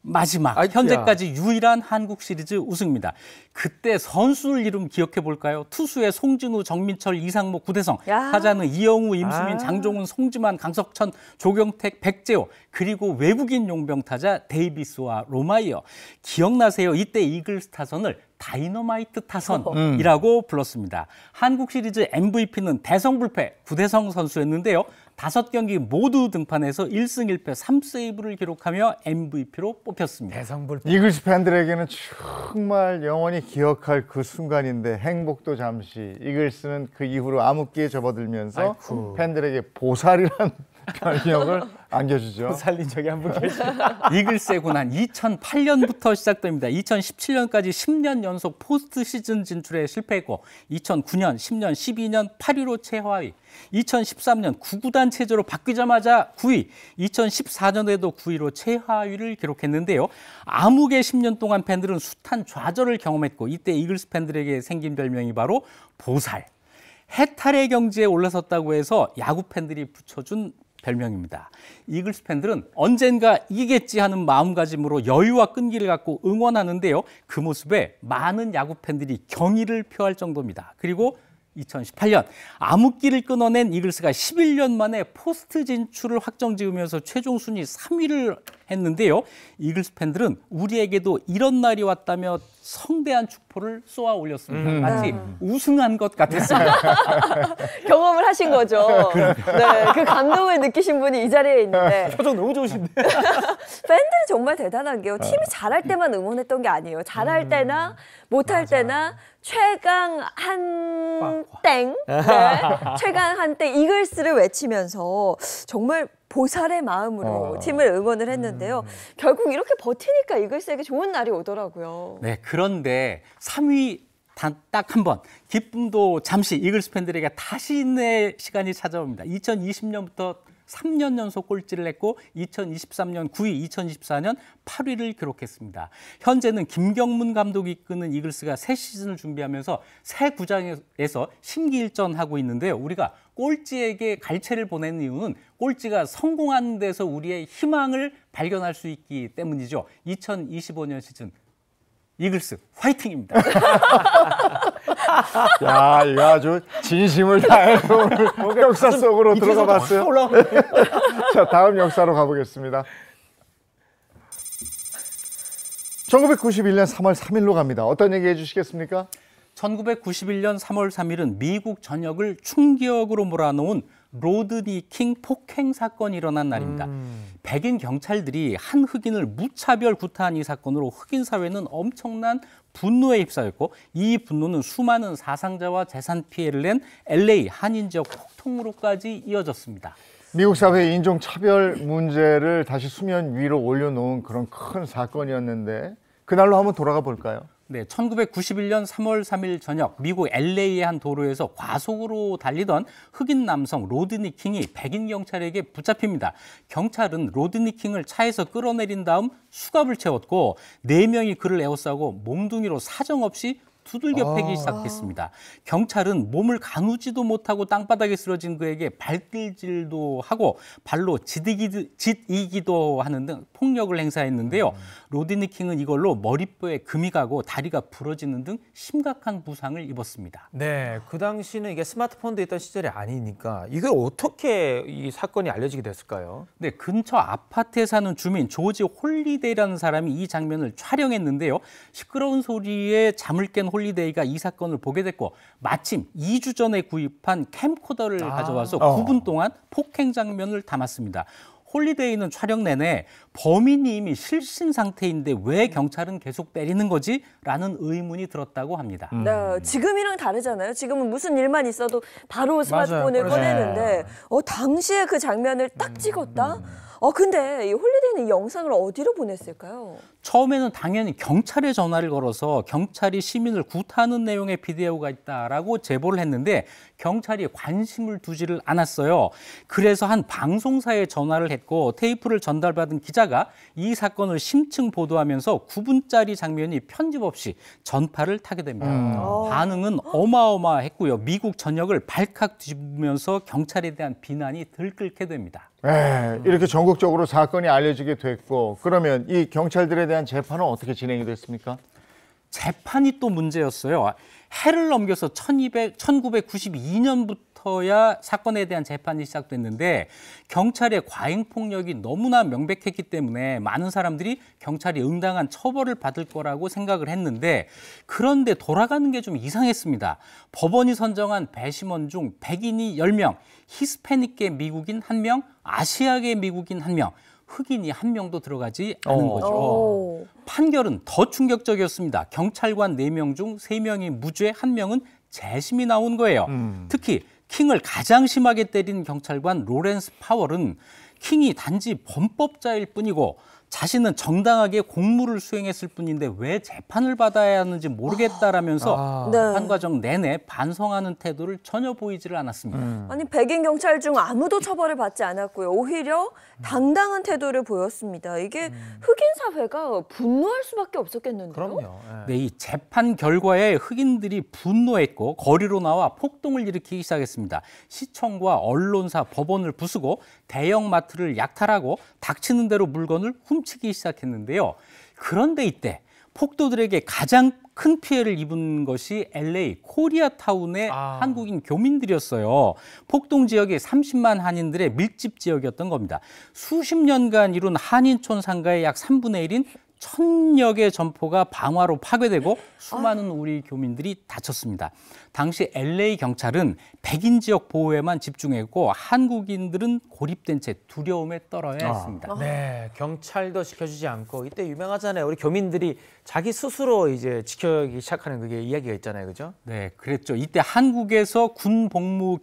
마지막, 현재까지 유일한 한국 시리즈 우승입니다. 그때 선수들 이름 기억해 볼까요? 투수의 송진우, 정민철, 이상모, 구대성, 타자는 이영우, 임수민, 장종훈, 송지만, 강석천, 조경택, 백재호, 그리고 외국인 용병 타자 데이비스와 로마이어. 기억나세요? 이때 이글스 타선을 다이너마이트 타선이라고 불렀습니다. 한국 시리즈 MVP는 대성불패 구대성 선수였는데요. 5경기 모두 등판해서 1승 1패 3세이브를 기록하며 MVP로 뽑혔습니다. 대성불패. 이글스 팬들에게는 정말 영원히 기억할 그 순간인데 행복도 잠시. 이글스는 그 이후로 암흑기에 접어들면서 팬들에게 보살이라는 별명을 안겨주죠. 살린 적이 한 분 계시죠. 이글스의 고난 2008년부터 시작됩니다. 2017년까지 10년 연속 포스트 시즌 진출에 실패했고 2009년, 10년, 12년 8위로 최하위, 2013년 9구단 체제로 바뀌자마자 9위, 2014년에도 9위로 최하위를 기록했는데요. 암흑의 10년 동안 팬들은 숱한 좌절을 경험했고 이때 이글스 팬들에게 생긴 별명이 바로 보살. 해탈의 경지에 올라섰다고 해서 야구 팬들이 붙여준 별명입니다. 이글스 팬들은 언젠가 이기겠지 하는 마음가짐으로 여유와 끈기를 갖고 응원하는데요. 그 모습에 많은 야구 팬들이 경의를 표할 정도입니다. 그리고 2018년 암흑기를 끊어낸 이글스가 11년 만에 포스트 진출을 확정지으면서 최종 순위 3위를 했는데요. 이글스 팬들은 우리에게도 이런 날이 왔다며 성대한 축포를 쏘아 올렸습니다. 마치 우승한 것 같았습니다. 경험을 하신 거죠. 네, 그 감동을 느끼신 분이 이 자리에 있는데 표정 너무 좋으신데. 팬들 정말 대단한 게요. 팀이 잘할 때만 응원했던 게 아니에요. 잘할 때나 못할 때나 최강 한땡, 네, 최강 한땡 이글스를 외치면서 정말 보살의 마음으로 팀을 응원을 했는데요. 결국 이렇게 버티니까 이글스에게 좋은 날이 오더라고요. 네, 그런데 3위 딱 한 번 기쁨도 잠시 이글스 팬들에게 다시 인내의 시간이 찾아옵니다. 2020년부터 3년 연속 꼴찌를 했고 2023년 9위, 2024년 8위를 기록했습니다. 현재는 김경문 감독이 이끄는 이글스가 새 시즌을 준비하면서 새 구장에서 심기일전하고 있는데요. 우리가 꼴찌에게 갈채를 보내는 이유는 꼴찌가 성공하는 데서 우리의 희망을 발견할 수 있기 때문이죠. 2025년 시즌 이글스 화이팅입니다. 야, 이거 아주 진심을 다해서 오늘 역사 속으로 들어가 봤어요. 자, 다음 역사로 가보겠습니다. 1991년 3월 3일로 갑니다. 어떤 얘기 해주시겠습니까? 1991년 3월 3일은 미국 전역을 충격으로 몰아넣은 로드니 킹 폭행 사건이 일어난 날입니다. 백인 경찰들이 한 흑인을 무차별 구타한 이 사건으로 흑인 사회는 엄청난 분노에 휩싸였고 이 분노는 수많은 사상자와 재산 피해를 낸 LA 한인 지역 폭동으로까지 이어졌습니다. 미국 사회의 인종차별 문제를 다시 수면 위로 올려놓은 그런 큰 사건이었는데 그날로 한번 돌아가 볼까요? 네, 1991년 3월 3일 저녁 미국 LA의 한 도로에서 과속으로 달리던 흑인 남성 로드니 킹이 백인 경찰에게 붙잡힙니다. 경찰은 로드니 킹을 차에서 끌어내린 다음 수갑을 채웠고 4명이 그를 에워싸고 몽둥이로 사정없이 두들겨 패기 시작했습니다. 경찰은 몸을 가누지도 못하고 땅바닥에 쓰러진 그에게 발길질도 하고 발로 짓이기도 하는 등 폭력을 행사했는데요. 로드니 킹은 이걸로 머리뼈에 금이 가고 다리가 부러지는 등 심각한 부상을 입었습니다. 네, 그 당시는 이게 스마트폰도 있던 시절이 아니니까 이걸 어떻게 이 사건이 알려지게 됐을까요? 네, 근처 아파트에 사는 주민 조지 홀리데이라는 사람이 이 장면을 촬영했는데요. 시끄러운 소리에 잠을 깬 홀리데이가 이 사건을 보게 됐고 마침 2주 전에 구입한 캠코더를 가져와서 9분 동안 폭행 장면을 담았습니다. 홀리데이는 촬영 내내 범인이 이미 실신 상태인데 왜 경찰은 계속 때리는 거지? 라는 의문이 들었다고 합니다. 네, 지금이랑 다르잖아요. 지금은 무슨 일만 있어도 바로 스마트폰을 꺼내는데 당시에 그 장면을 딱 찍었다? 근데 이 홀리데이는 이 영상을 어디로 보냈을까요? 처음에는 당연히 경찰에 전화를 걸어서 경찰이 시민을 구타하는 내용의 비디오가 있다라고 제보를 했는데 경찰이 관심을 두지를 않았어요. 그래서 한 방송사에 전화를 했고 테이프를 전달받은 기자가 이 사건을 심층 보도하면서 9분짜리 장면이 편집 없이 전파를 타게 됩니다. 반응은 어마어마했고요. 미국 전역을 발칵 뒤집으면서 경찰에 대한 비난이 들끓게 됩니다. 이렇게 전국적으로 사건이 알려지게 됐고 그러면 이 경찰들에 대한 재판은 어떻게 진행이 됐습니까? 재판이 또 문제였어요. 해를 넘겨서 1992년부터야 사건에 대한 재판이 시작됐는데 경찰의 과잉 폭력이 너무나 명백했기 때문에 많은 사람들이 경찰이 응당한 처벌을 받을 거라고 생각을 했는데 그런데 돌아가는 게 좀 이상했습니다. 법원이 선정한 배심원 중 백인이 10명, 히스패닉계 미국인 1명, 아시아계 미국인 1명, 흑인이 1명도 들어가지 않은 거죠. 판결은 더 충격적이었습니다. 경찰관 4명 중 3명이 무죄, 1명은 재심이 나온 거예요. 특히 킹을 가장 심하게 때린 경찰관 로렌스 파월은 킹이 단지 범법자일 뿐이고 자신은 정당하게 공무를 수행했을 뿐인데 왜 재판을 받아야 하는지 모르겠다라면서 판 과정 내내 반성하는 태도를 전혀 보이지를 않았습니다. 아니 백인 경찰 중 아무도 처벌을 받지 않았고요. 오히려 당당한 태도를 보였습니다. 이게 흑인 사회가 분노할 수밖에 없었겠는데요. 그럼요. 네, 이 재판 결과에 흑인들이 분노했고 거리로 나와 폭동을 일으키기 시작했습니다. 시청과 언론사, 법원을 부수고 대형 마트를 약탈하고 닥치는 대로 물건을 훔치기 시작했는데요. 그런데 이때 폭도들에게 가장 큰 피해를 입은 것이 LA 코리아타운의 한국인 교민들이었어요. 폭동 지역이 30만 한인들의 밀집 지역이었던 겁니다. 수십 년간 이룬 한인촌 상가의 약 3분의 1인 1000여 개 점포가 방화로 파괴되고 수많은 우리 교민들이 다쳤습니다. 당시 LA 경찰은 백인 지역 보호에만 집중했고 한국인들은 고립된 채 두려움에 떨어야 했습니다. 네, 경찰도 지켜주지 않고 이때 유명하잖아요. 우리 교민들이 자기 스스로 이제 지켜기 시작하는 그게 이야기가 있잖아요, 그죠? 네, 그랬죠. 이때 한국에서 군 복무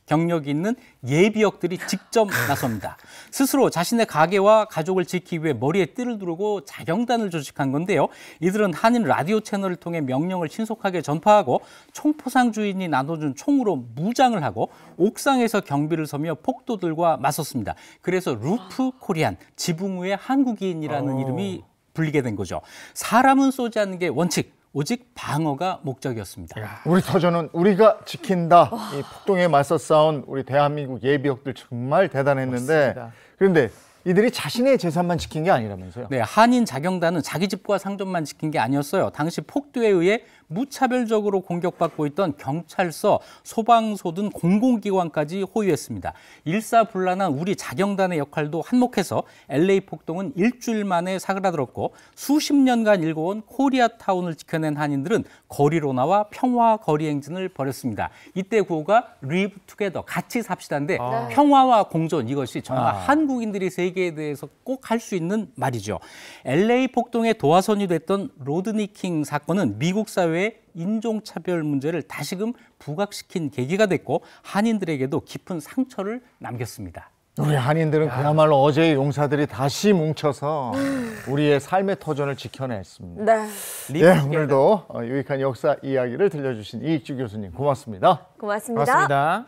경력이 있는 예비역들이 직접 나섭니다. 스스로 자신의 가게와 가족을 지키기 위해 머리에 띠를 두르고 자경단을 조직한 건데요. 이들은 한인 라디오 채널을 통해 명령을 신속하게 전파하고 총포상 주인이 나눠준 총으로 무장을 하고 옥상에서 경비를 서며 폭도들과 맞섰습니다. 그래서 루프 코리안, 지붕 위의 한국인이라는 이름이 불리게 된 거죠. 사람은 쏘지 않는 게 원칙. 오직 방어가 목적이었습니다. 우리 터전은 우리가 지킨다. 이 폭동에 맞서 싸운 우리 대한민국 예비역들 정말 대단했는데 맞습니다. 그런데 이들이 자신의 재산만 지킨 게 아니라면서요? 네, 한인 자경단은 자기 집과 상점만 지킨 게 아니었어요. 당시 폭도에 의해 무차별적으로 공격받고 있던 경찰서, 소방서 등 공공기관까지 호위했습니다. 일사불란한 우리 자경단의 역할도 한몫해서 LA 폭동은 일주일 만에 사그라들었고 수십 년간 일궈온 코리아타운을 지켜낸 한인들은 거리로 나와 평화 거리 행진을 벌였습니다. 이때 구호가 Live Together, 같이 삽시다인데 평화와 공존, 이것이 정말 한국인들이 세계에 대해서 꼭 할 수 있는 말이죠. LA 폭동의 도화선이 됐던 로드니 킹 사건은 미국 사회의 인종차별 문제를 다시금 부각시킨 계기가 됐고 한인들에게도 깊은 상처를 남겼습니다. 우리 한인들은 그야말로 어제의 용사들이 다시 뭉쳐서 우리의 삶의 터전을 지켜냈습니다. 네. 네, 오늘도 유익한 역사 이야기를 들려주신 이익주 교수님 고맙습니다. 고맙습니다. 고맙습니다.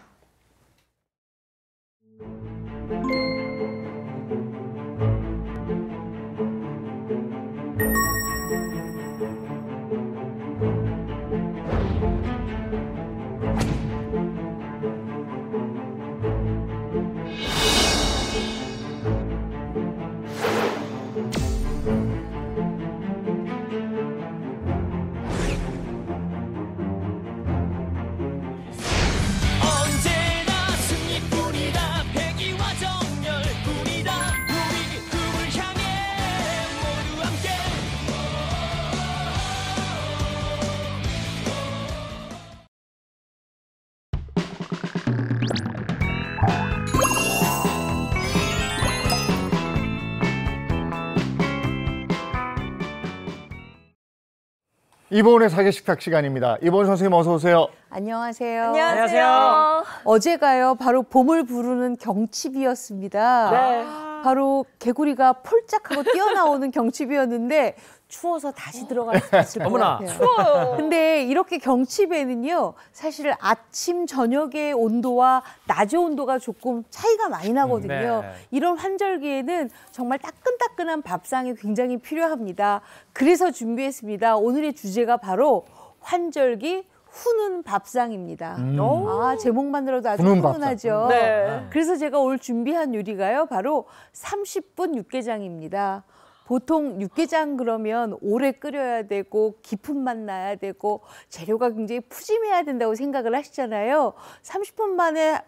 언제나 승리뿐이다. 패기와 정열뿐이다. 우리 꿈을 향해 모두 함께. 이보은의 사계식탁 시간입니다. 이보은 선생님 어서 오세요. 안녕하세요. 안녕하세요. 어제가요, 바로 봄을 부르는 경칩이었습니다. 네. 바로 개구리가 폴짝하고 뛰어나오는 경칩이었는데 추워서 다시 들어갈 수 있을 것 어머나. 같아요. 추워요. 근데 이렇게 경칩에는요, 사실 아침, 저녁의 온도와 낮의 온도가 조금 차이가 많이 나거든요. 네. 이런 환절기에는 정말 따끈따끈한 밥상이 굉장히 필요합니다. 그래서 준비했습니다. 오늘의 주제가 바로 환절기 후는 밥상입니다. 제목만 들어도 아주 후는 훈훈하죠. 네. 그래서 제가 오늘 준비한 요리가요, 바로 30분 육개장입니다. 보통 육개장 그러면 오래 끓여야 되고 깊은 맛 나야 되고 재료가 굉장히 푸짐해야 된다고 생각을 하시잖아요. 30분 만에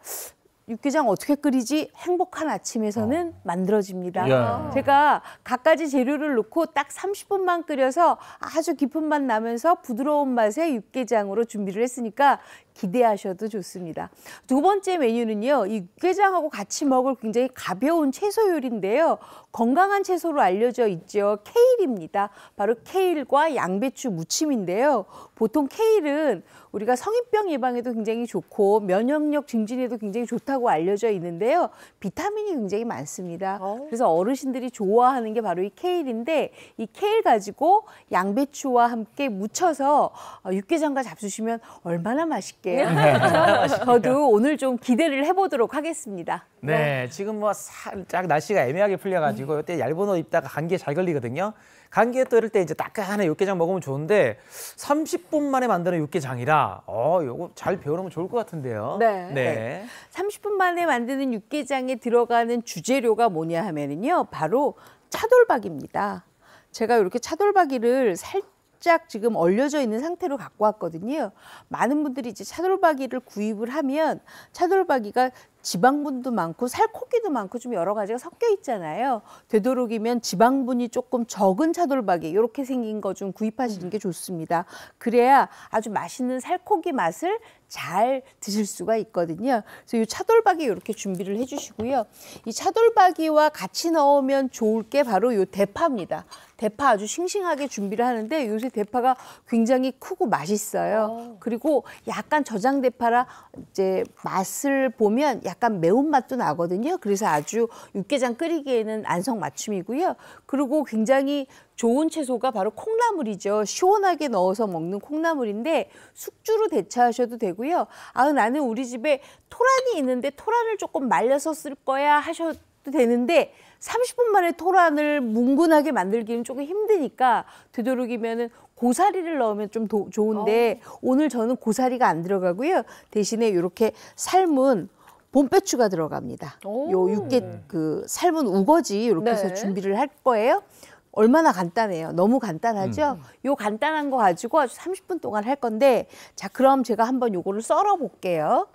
육개장 어떻게 끓이지? 행복한 아침에서는 만들어집니다. 야. 제가 갖가지 재료를 넣고 딱 30분만 끓여서 아주 깊은 맛 나면서 부드러운 맛의 육개장으로 준비를 했으니까 기대하셔도 좋습니다. 두 번째 메뉴는요, 이 육개장하고 같이 먹을 굉장히 가벼운 채소 요리인데요. 건강한 채소로 알려져 있죠. 케일입니다. 바로 케일과 양배추 무침인데요. 보통 케일은 우리가 성인병 예방에도 굉장히 좋고 면역력 증진에도 굉장히 좋다고 알려져 있는데요. 비타민이 굉장히 많습니다. 그래서 어르신들이 좋아하는 게 바로 이 케일인데, 이 케일 가지고 양배추와 함께 무쳐서 육개장과 잡수시면 얼마나 맛있게요. 그래서 저도 오늘 좀 기대를 해보도록 하겠습니다. 네, 지금 뭐 살짝 날씨가 애매하게 풀려가지고 이때 얇은 옷 입다가 감기에 잘 걸리거든요. 감기에 또 이럴 때 이제 따끈한 육개장 먹으면 좋은데 30분 만에 만드는 육개장이라 요거 잘 배워놓으면 좋을 것 같은데요. 네. 30분 만에 만드는 육개장에 들어가는 주재료가 뭐냐 하면은요, 바로 차돌박이입니다. 제가 이렇게 차돌박이를 살짝 지금 얼려져 있는 상태로 갖고 왔거든요. 많은 분들이 이제 차돌박이를 구입을 하면 차돌박이가 지방분도 많고 살코기도 많고 좀 여러 가지가 섞여 있잖아요. 되도록이면 지방분이 조금 적은 차돌박이 이렇게 생긴 거 좀 구입하시는 게 좋습니다. 그래야 아주 맛있는 살코기 맛을 잘 드실 수가 있거든요. 그래서 이 차돌박이 이렇게 준비를 해주시고요. 이 차돌박이와 같이 넣으면 좋을 게 바로 이 대파입니다. 대파 아주 싱싱하게 준비를 하는데 요새 대파가 굉장히 크고 맛있어요. 그리고 약간 저장 대파라 이제 맛을 보면 약간 매운맛도 나거든요. 그래서 아주 육개장 끓이기에는 안성맞춤이고요. 그리고 굉장히 좋은 채소가 바로 콩나물이죠. 시원하게 넣어서 먹는 콩나물인데 숙주로 대체하셔도 되고요. 아, 나는 우리 집에 토란이 있는데 토란을 조금 말려서 쓸 거야 하셔도 되는데 30분 만에 토란을 뭉근하게 만들기는 조금 힘드니까 되도록이면은 고사리를 넣으면 좀 좋은데 오늘 저는 고사리가 안 들어가고요. 대신에 이렇게 삶은 봄배추가 들어갑니다. 요 육개 그 삶은 우거지 이렇게 해서 준비를 할 거예요. 얼마나 간단해요. 너무 간단하죠? 요 간단한 거 가지고 아주 30분 동안 할 건데 자, 그럼 제가 한번 요거를 썰어 볼게요.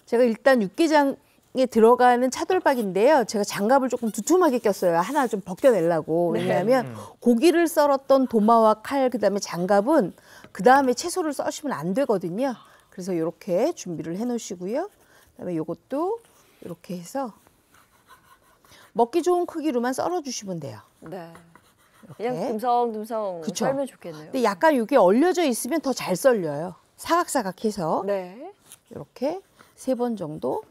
제가 일단 육개장에 들어가는 차돌박인데요. 제가 장갑을 조금 두툼하게 꼈어요. 하나 좀 벗겨내려고. 왜냐하면 고기를 썰었던 도마와 칼, 그다음에 장갑은 그다음에 채소를 써시면 안 되거든요. 그래서 이렇게 준비를 해 놓으시고요. 그다음에 요것도 이렇게 해서 먹기 좋은 크기로만 썰어주시면 돼요. 네. 이렇게. 그냥 듬성듬성 그쵸? 썰면 좋겠네요. 근데 약간 이게 얼려져 있으면 더 잘 썰려요. 사각사각해서 네. 이렇게 3번 정도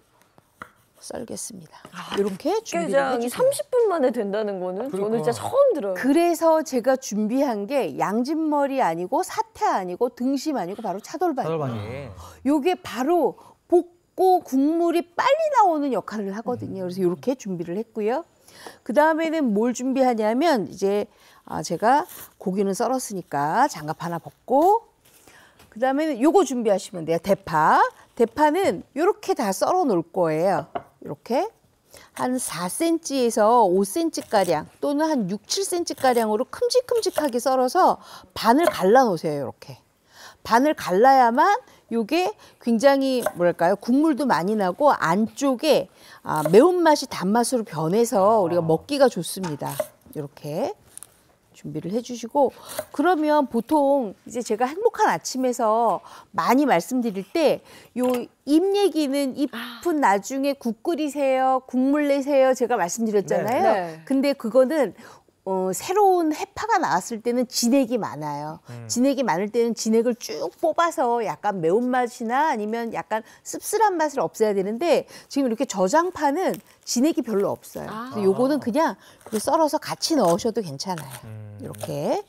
썰겠습니다. 이렇게 준비를 육개장이 해주세요. 30분 만에 된다는 거는 저는 진짜 처음 들어요. 그래서 제가 준비한 게 양진머리 아니고 사태 아니고 등심 아니고 바로 차돌박이에요. 차돌박이. 요게 바로 볶고 국물이 빨리 나오는 역할을 하거든요. 그래서 이렇게 준비를 했고요. 그 다음에는 뭘 준비하냐면 이제 제가 고기는 썰었으니까 장갑 하나 벗고 그 다음에는 요거 준비하시면 돼요. 대파. 대파는 이렇게 다 썰어 놓을 거예요. 이렇게 한 4cm에서 5cm가량 또는 한 6, 7cm가량으로 큼직큼직하게 썰어서 반을 갈라 놓으세요. 이렇게. 반을 갈라야만 요게 굉장히 뭐랄까요? 국물도 많이 나고 안쪽에 매운맛이 단맛으로 변해서 우리가 먹기가 좋습니다. 이렇게 준비를 해주시고 그러면 보통 이제 제가 행복한 아침에서 많이 말씀드릴 때 요 잎 얘기는 잎은 나중에 국 끓이세요, 국물 내세요 제가 말씀드렸잖아요. 네. 근데 그거는 새로운 해파가 나왔을 때는 진액이 많아요. 진액이 많을 때는 진액을 쭉 뽑아서 약간 매운맛이나 아니면 약간 씁쓸한 맛을 없애야 되는데 지금 이렇게 저장파는 진액이 별로 없어요. 그래서 요거는 그냥 이렇게 썰어서 같이 넣으셔도 괜찮아요. 이렇게.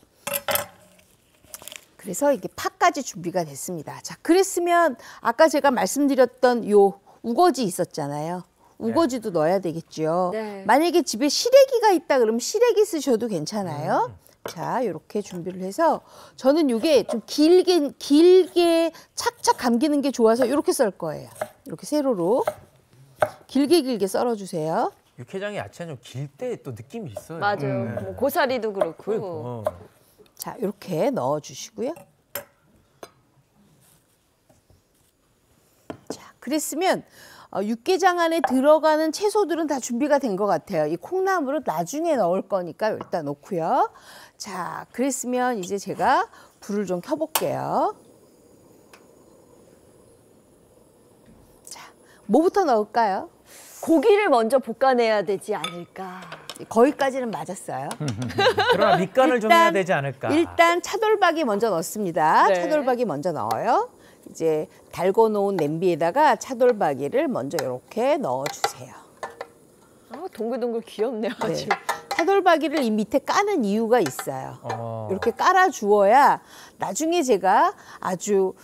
그래서 이게 파까지 준비가 됐습니다. 자, 그랬으면 아까 제가 말씀드렸던 요 우거지 있었잖아요. 우거지도 넣어야 되겠죠. 네. 만약에 집에 시래기가 있다 그러면 시래기 쓰셔도 괜찮아요. 자, 이렇게 준비를 해서 저는 이게 좀 길게 착착 감기는 게 좋아서 이렇게 썰 거예요. 이렇게 세로로 길게 썰어주세요. 육개장의 야채는 좀 길 때 또 느낌이 있어요. 맞아요. 뭐 고사리도 그렇고. 자, 이렇게 넣어주시고요. 자, 그랬으면 육개장 안에 들어가는 채소들은 다 준비가 된 것 같아요. 이 콩나물은 나중에 넣을 거니까 일단 넣고요. 자, 그랬으면 이제 제가 불을 좀 켜볼게요. 자, 뭐부터 넣을까요? 고기를 먼저 볶아내야 되지 않을까. 거기까지는 맞았어요. 그러나 밑간을 좀 해야 되지 않을까. 일단 차돌박이 먼저 넣습니다. 네. 차돌박이 먼저 넣어요. 이제 달궈 놓은 냄비에다가 차돌박이를 먼저 이렇게 넣어주세요. 동글동글 귀엽네요. 네. 아주. 차돌박이를 이 밑에 까는 이유가 있어요. 이렇게 깔아 주어야 나중에 제가 아주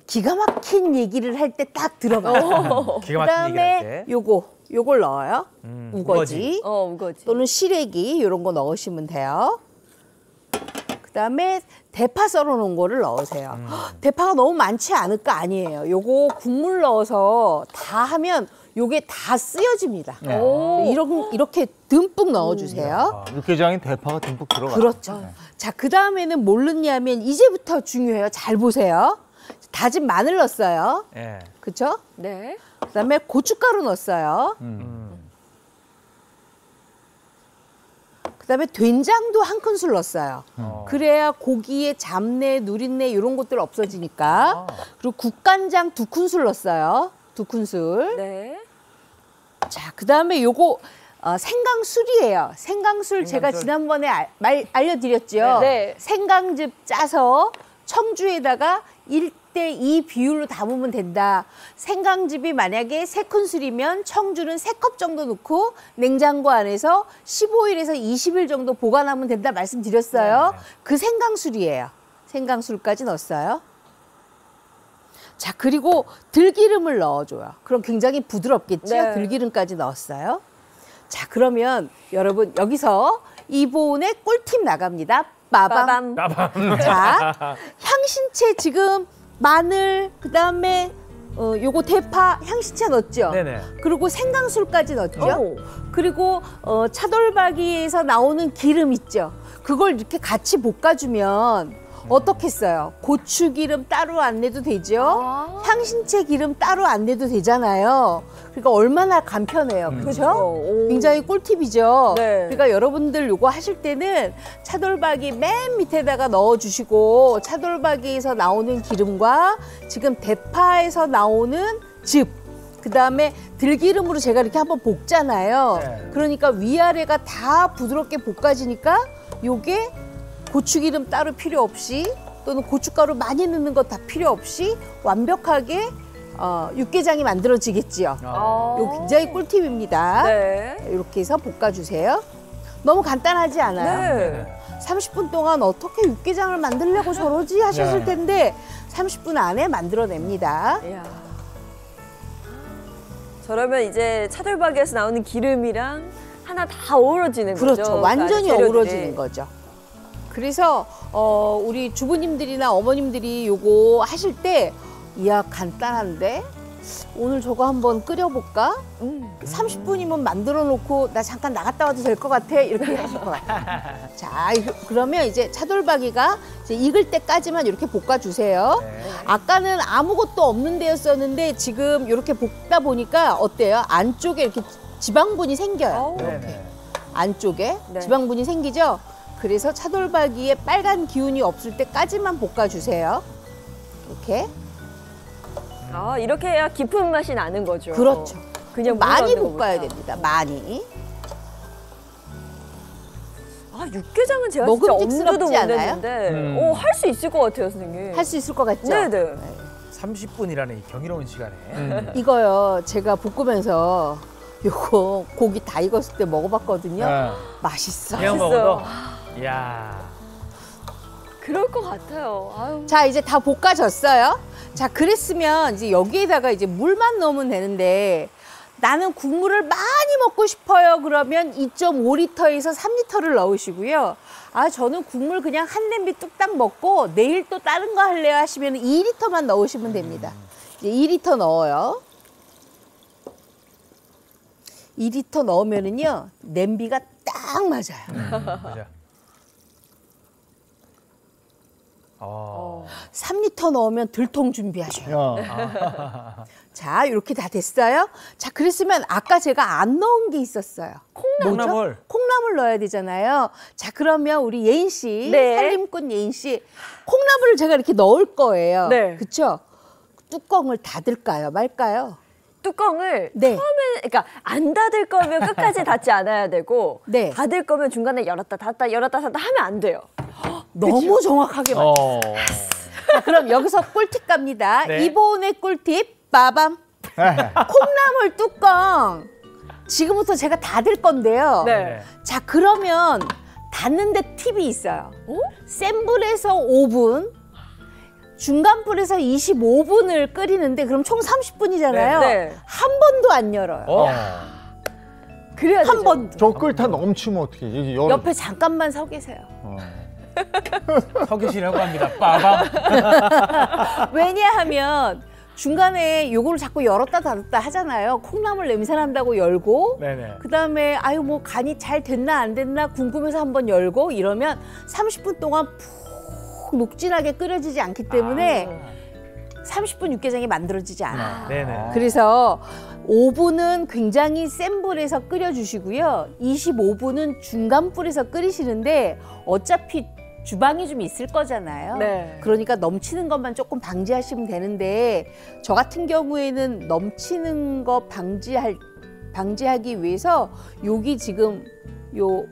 기가 막힌 얘기를 할 때 딱 들어가요. 기가 막힌 얘기를 할 때. 그다음에 요걸 넣어요. 우거지 우거지. 또는 시래기 이런 거 넣으시면 돼요. 그다음에 대파 썰어 놓은 거를 넣으세요. 대파가 너무 많지 않을까? 아니에요. 요거 국물 넣어서 다 하면 요게 다 쓰여집니다. 이렇게 듬뿍 넣어주세요. 육개장에 대파가 듬뿍 들어가요. 그렇죠. 자, 그 다음에는 뭘 넣냐면 이제부터 중요해요. 잘 보세요. 다진 마늘 넣었어요. 예. 그쵸? 네. 그다음에 고춧가루 넣었어요. 그다음에 된장도 한 큰술 넣었어요. 그래야 고기의 잡내, 누린내 이런 것들 없어지니까. 그리고 국간장 2큰술 넣었어요. 2큰술. 네. 자, 그다음에 요거 생강술이에요. 생강술 제가 지난번에 알려드렸죠. 네. 생강즙 짜서 청주에다가 1대2 비율로 담으면 된다. 생강즙이 만약에 3큰술이면 청주는 3컵 정도 넣고 냉장고 안에서 15일에서 20일 정도 보관하면 된다 말씀드렸어요. 네. 그 생강술이에요. 생강술까지 넣었어요. 자, 그리고 들기름을 넣어줘요. 그럼 굉장히 부드럽겠죠? 네. 들기름까지 넣었어요. 자, 그러면 여러분 여기서 이보은의 꿀팁 나갑니다. 빠밤. 자, 향신채 지금 마늘, 그다음에 요거 대파 향신채 넣었죠? 네네. 그리고 생강술까지 넣었죠? 오. 그리고 차돌박이에서 나오는 기름 있죠? 그걸 이렇게 같이 볶아주면 어떻겠어요? 고추기름 따로 안 내도 되죠? 아. 향신채 기름 따로 안 내도 되잖아요. 그러니까 얼마나 간편해요. 그렇죠? 오. 굉장히 꿀팁이죠. 네. 그러니까 여러분들 요거 하실 때는 차돌박이 맨 밑에다가 넣어주시고 차돌박이에서 나오는 기름과 지금 대파에서 나오는 즙, 그다음에 들기름으로 제가 이렇게 한번 볶잖아요. 네. 그러니까 위아래가 다 부드럽게 볶아지니까 요게 고추기름 따로 필요 없이 또는 고춧가루 많이 넣는 것 다 필요 없이 완벽하게 육개장이 만들어지겠지요. 요 굉장히 꿀팁입니다. 네. 이렇게 해서 볶아주세요. 너무 간단하지 않아요? 네. 30분 동안 어떻게 육개장을 만들려고 저러지 하셨을 텐데 30분 안에 만들어냅니다. 이야. 저러면 이제 차돌박이에서 나오는 기름이랑 하나 다 어우러지는 거죠. 그렇죠. 완전히 재료들이. 어우러지는 거죠. 그래서 우리 주부님들이나 어머님들이 요거 하실 때 이야 간단한데 오늘 저거 한번 끓여볼까? 30분이면 만들어 놓고 나 잠깐 나갔다 와도 될 것 같아 이렇게 하실 것 같아요. 자, 그러면 이제 차돌박이가 이제 익을 때까지만 이렇게 볶아주세요. 아까는 아무것도 없는 데였었는데 지금 이렇게 볶다 보니까 어때요? 안쪽에 이렇게 지방분이 생겨요. 이렇게 안쪽에 네. 지방분이 생기죠? 그래서 차돌박이에 빨간 기운이 없을 때까지만 볶아주세요. 이렇게. 아, 이렇게 해야 깊은 맛이 나는 거죠. 그렇죠. 그냥 많이 물어가는 볶아야 것보다. 됩니다. 많이. 아, 육개장은 제가 진짜 먹음직스럽지 엄두도 못 않아요? 냈는데 할 수 있을 것 같아요, 선생님. 할 수 있을 것 같죠? 네네. 30분이라는 이 경이로운 시간에. 이거요. 제가 볶으면서 요거 고기 다 익었을 때 먹어봤거든요. 맛있어. 그냥 먹어도. 이야. 그럴 것 같아요. 아유. 자, 이제 다 볶아졌어요. 자, 그랬으면 이제 여기에다가 이제 물만 넣으면 되는데 나는 국물을 많이 먹고 싶어요. 그러면 2.5리터에서 3리터를 넣으시고요. 아, 저는 국물 그냥 한 냄비 뚝딱 먹고 내일 또 다른 거 할래요 하시면 2리터만 넣으시면 됩니다. 이제 2리터 넣어요. 2리터 넣으면은요, 냄비가 딱 맞아요. 보자. 3리터 넣으면 들통 준비하셔요. 야, 자, 이렇게 다 됐어요. 자, 그랬으면 아까 제가 안 넣은 게 있었어요. 콩나물. 콩나물 넣어야 되잖아요. 자, 그러면 우리 예인 씨, 네. 살림꾼 예인 씨, 콩나물을 제가 이렇게 넣을 거예요. 네. 그렇죠? 뚜껑을 닫을까요, 말까요? 뚜껑을 네. 처음에 그러니까 안 닫을 거면 끝까지 닫지 않아야 되고 네. 닫을 거면 중간에 열었다 닫았다 열었다 닫았다 하면 안 돼요. 너무 정확하게 맞 자, 그럼 여기서 꿀팁 갑니다. 네. 이보은의 꿀팁, 빠밤. 콩나물 뚜껑. 지금부터 제가 닫을 건데요. 네. 자, 그러면 닫는데 팁이 있어요. 센 불에서 5분, 중간 불에서 25분을 끓이는데 그럼 총 30분이잖아요. 네, 네. 한 번도 안 열어요. 그래야 한 되죠. 번도. 저 끓다 넘치면 어떻게? 이게 열. 옆에 잠깐만 서 계세요. 서 계시라고 합니다. 빠밤. 왜냐하면 중간에 요거를 자꾸 열었다 닫았다 하잖아요. 콩나물 냄새 난다고 열고 네네. 그다음에 아유 뭐 간이 잘 됐나 안 됐나 궁금해서 한번 열고 이러면 30분 동안 푹 녹진하게 끓여지지 않기 때문에 30분 육개장이 만들어지지 않아요. 네네. 그래서 5분은 굉장히 센 불에서 끓여주시고요. 25분은 중간 불에서 끓이시는데 어차피 주방이 좀 있을 거잖아요. 네. 그러니까 넘치는 것만 조금 방지하시면 되는데 저 같은 경우에는 넘치는 거 방지하기 위해서 여기 지금 요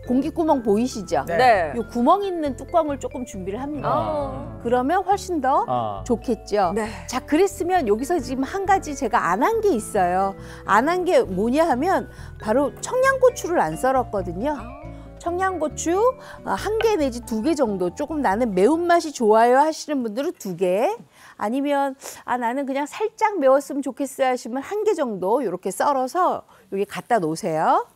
공기구멍 보이시죠? 네. 요 구멍 있는 뚜껑을 조금 준비를 합니다. 아. 그러면 훨씬 더 아. 좋겠죠. 네. 자, 그랬으면 여기서 지금 한 가지 제가 안 한 게 있어요. 안 한 게 뭐냐 하면 바로 청양고추를 안 썰었거든요. 청양고추 1개 내지 2개 정도. 조금 나는 매운맛이 좋아요 하시는 분들은 2개. 아니면 나는 그냥 살짝 매웠으면 좋겠어요 하시면 1개 정도 이렇게 썰어서 여기 갖다 놓으세요.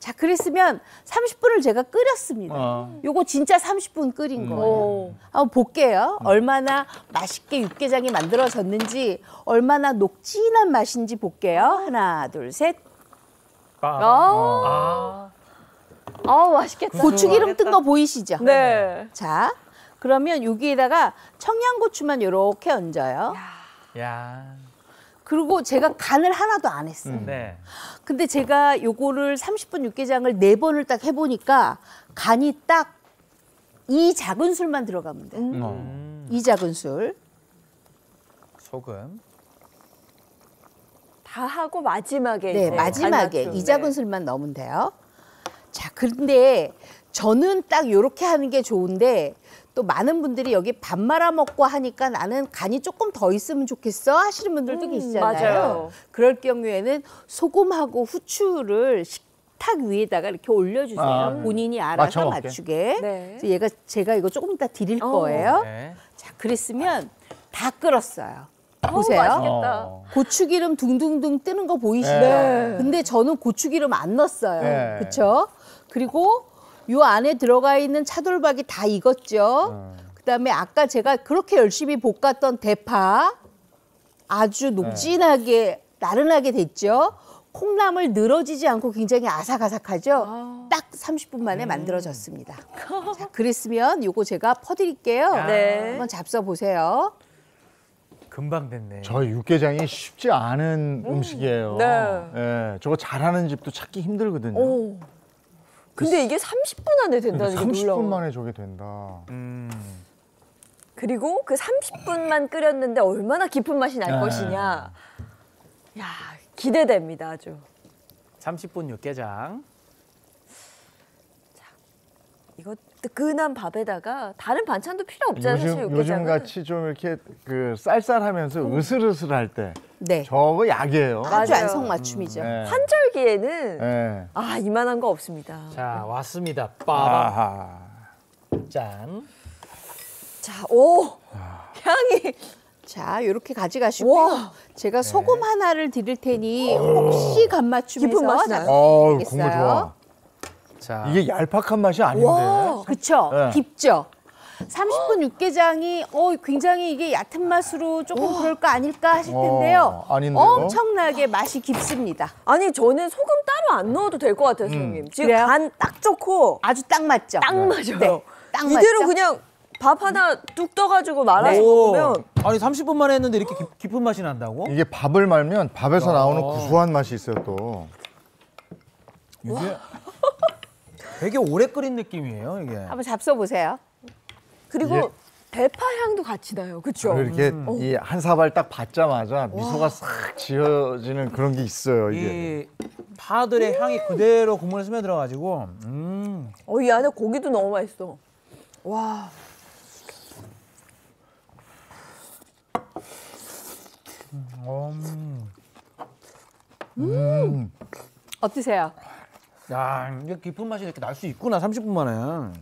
자, 그랬으면 30분을 제가 끓였습니다. 요거 진짜 30분 끓인 거예요. 한번 볼게요. 얼마나 맛있게 육개장이 만들어졌는지, 얼마나 녹진한 맛인지 볼게요. 하나, 둘, 셋. 맛있겠다. 고추기름 뜬 거 보이시죠? 네. 자, 그러면 여기에다가 청양고추만 이렇게 얹어요. 야. 그리고 제가 간을 하나도 안 했어요. 네. 근데 제가 요거를 30분 육개장을 4번을 딱 해보니까 간이 딱 이 작은 술만 들어가면 돼요. 이 작은 술. 소금. 다 하고 마지막에 네, 이제 마지막에 간장좀, 이 작은 네. 술만 넣으면 돼요. 자, 근데 저는 딱 요렇게 하는 게 좋은데 또 많은 분들이 여기 밥 말아 먹고 하니까 나는 간이 조금 더 있으면 좋겠어 하시는 분들도 계시잖아요. 맞아요. 그럴 경우에는 소금하고 후추를 식탁 위에다가 이렇게 올려주세요. 본인이 알아서 맞춰먹게. 맞추게. 네. 그래서 제가 이거 조금 이따 드릴 거예요. 네. 자, 그랬으면 다 끓었어요. 보세요. 맛있겠다. 고추기름 둥둥둥 뜨는 거 보이시죠? 네. 근데 저는 고추기름 안 넣었어요. 네. 그렇죠? 그리고 요 안에 들어가 있는 차돌박이 다 익었죠. 그다음에 아까 제가 그렇게 열심히 볶았던 대파 아주 녹진하게 나른하게 됐죠. 콩나물 늘어지지 않고 굉장히 아삭아삭하죠. 딱 30분 만에 만들어졌습니다. 자, 그랬으면 요거 제가 퍼드릴게요. 네. 한번 잡숴 보세요. 금방 됐네. 저 육개장이 쉽지 않은 음식이에요. 네. 예, 저거 잘하는 집도 찾기 힘들거든요. 오. 근데 이게 30분 안에 된다는 게 30분 놀라워. 만에 저게 된다. 그리고 그 30분만 끓였는데 얼마나 깊은 맛이 날 네. 것이냐. 야, 기대됩니다, 아주. 30분 육개장. 이거 뜨끈한 밥에다가 다른 반찬도 필요 없잖아요, 사실 요즘 육개장은. 같이 좀 이렇게 그 쌀쌀하면서 으슬으슬할 때 네. 저거 약이에요. 아주 맞아요. 안성맞춤이죠. 예. 환절기에는 예. 이만한 거 없습니다. 자, 왔습니다. 빠밤. 아하. 짠. 자, 오! 향이. 자, 이렇게 가져가시고요. 와. 제가 소금 하나를 드릴 테니 혹시 간 맞춤해서 깊은 맛이 나요? 어우, 잡수시면 국물 좋아. 자. 이게 얄팍한 맛이 아닌데. 그쵸? 네. 깊죠? 30분 육개장이 굉장히 이게 얕은 맛으로 조금 그럴까 아닐까 하실 텐데요. 아닌데요? 엄청나게 맛이 깊습니다. 아니, 저는 소금 따로 안 넣어도 될 것 같아요, 선생님. 지금 그래요? 간 딱 좋고 아주 딱 맞죠? 딱 맞아요. 네, 딱 이대로 맞죠? 그냥 밥 하나 뚝 떠가지고 말아서 오. 먹으면 아니 30분 만에 했는데 이렇게 깊은 맛이 난다고? 이게 밥을 말면 밥에서 나오는 구수한 맛이 있어요 또. 이게 되게 오래 끓인 느낌이에요, 이게. 한번 잡숴 보세요. 그리고 예. 대파 향도 같이 나요. 그렇죠? 이렇게 이 한 사발 딱 받자마자 미소가 싹 지어지는 그런 게 있어요 이게. 이 파들의 향이 그대로 국물에 스며들어가지고 이 안에 고기도 너무 맛있어. 와. 어떠세요? 야, 이게 깊은 맛이 이렇게 날 수 있구나 30분 만에.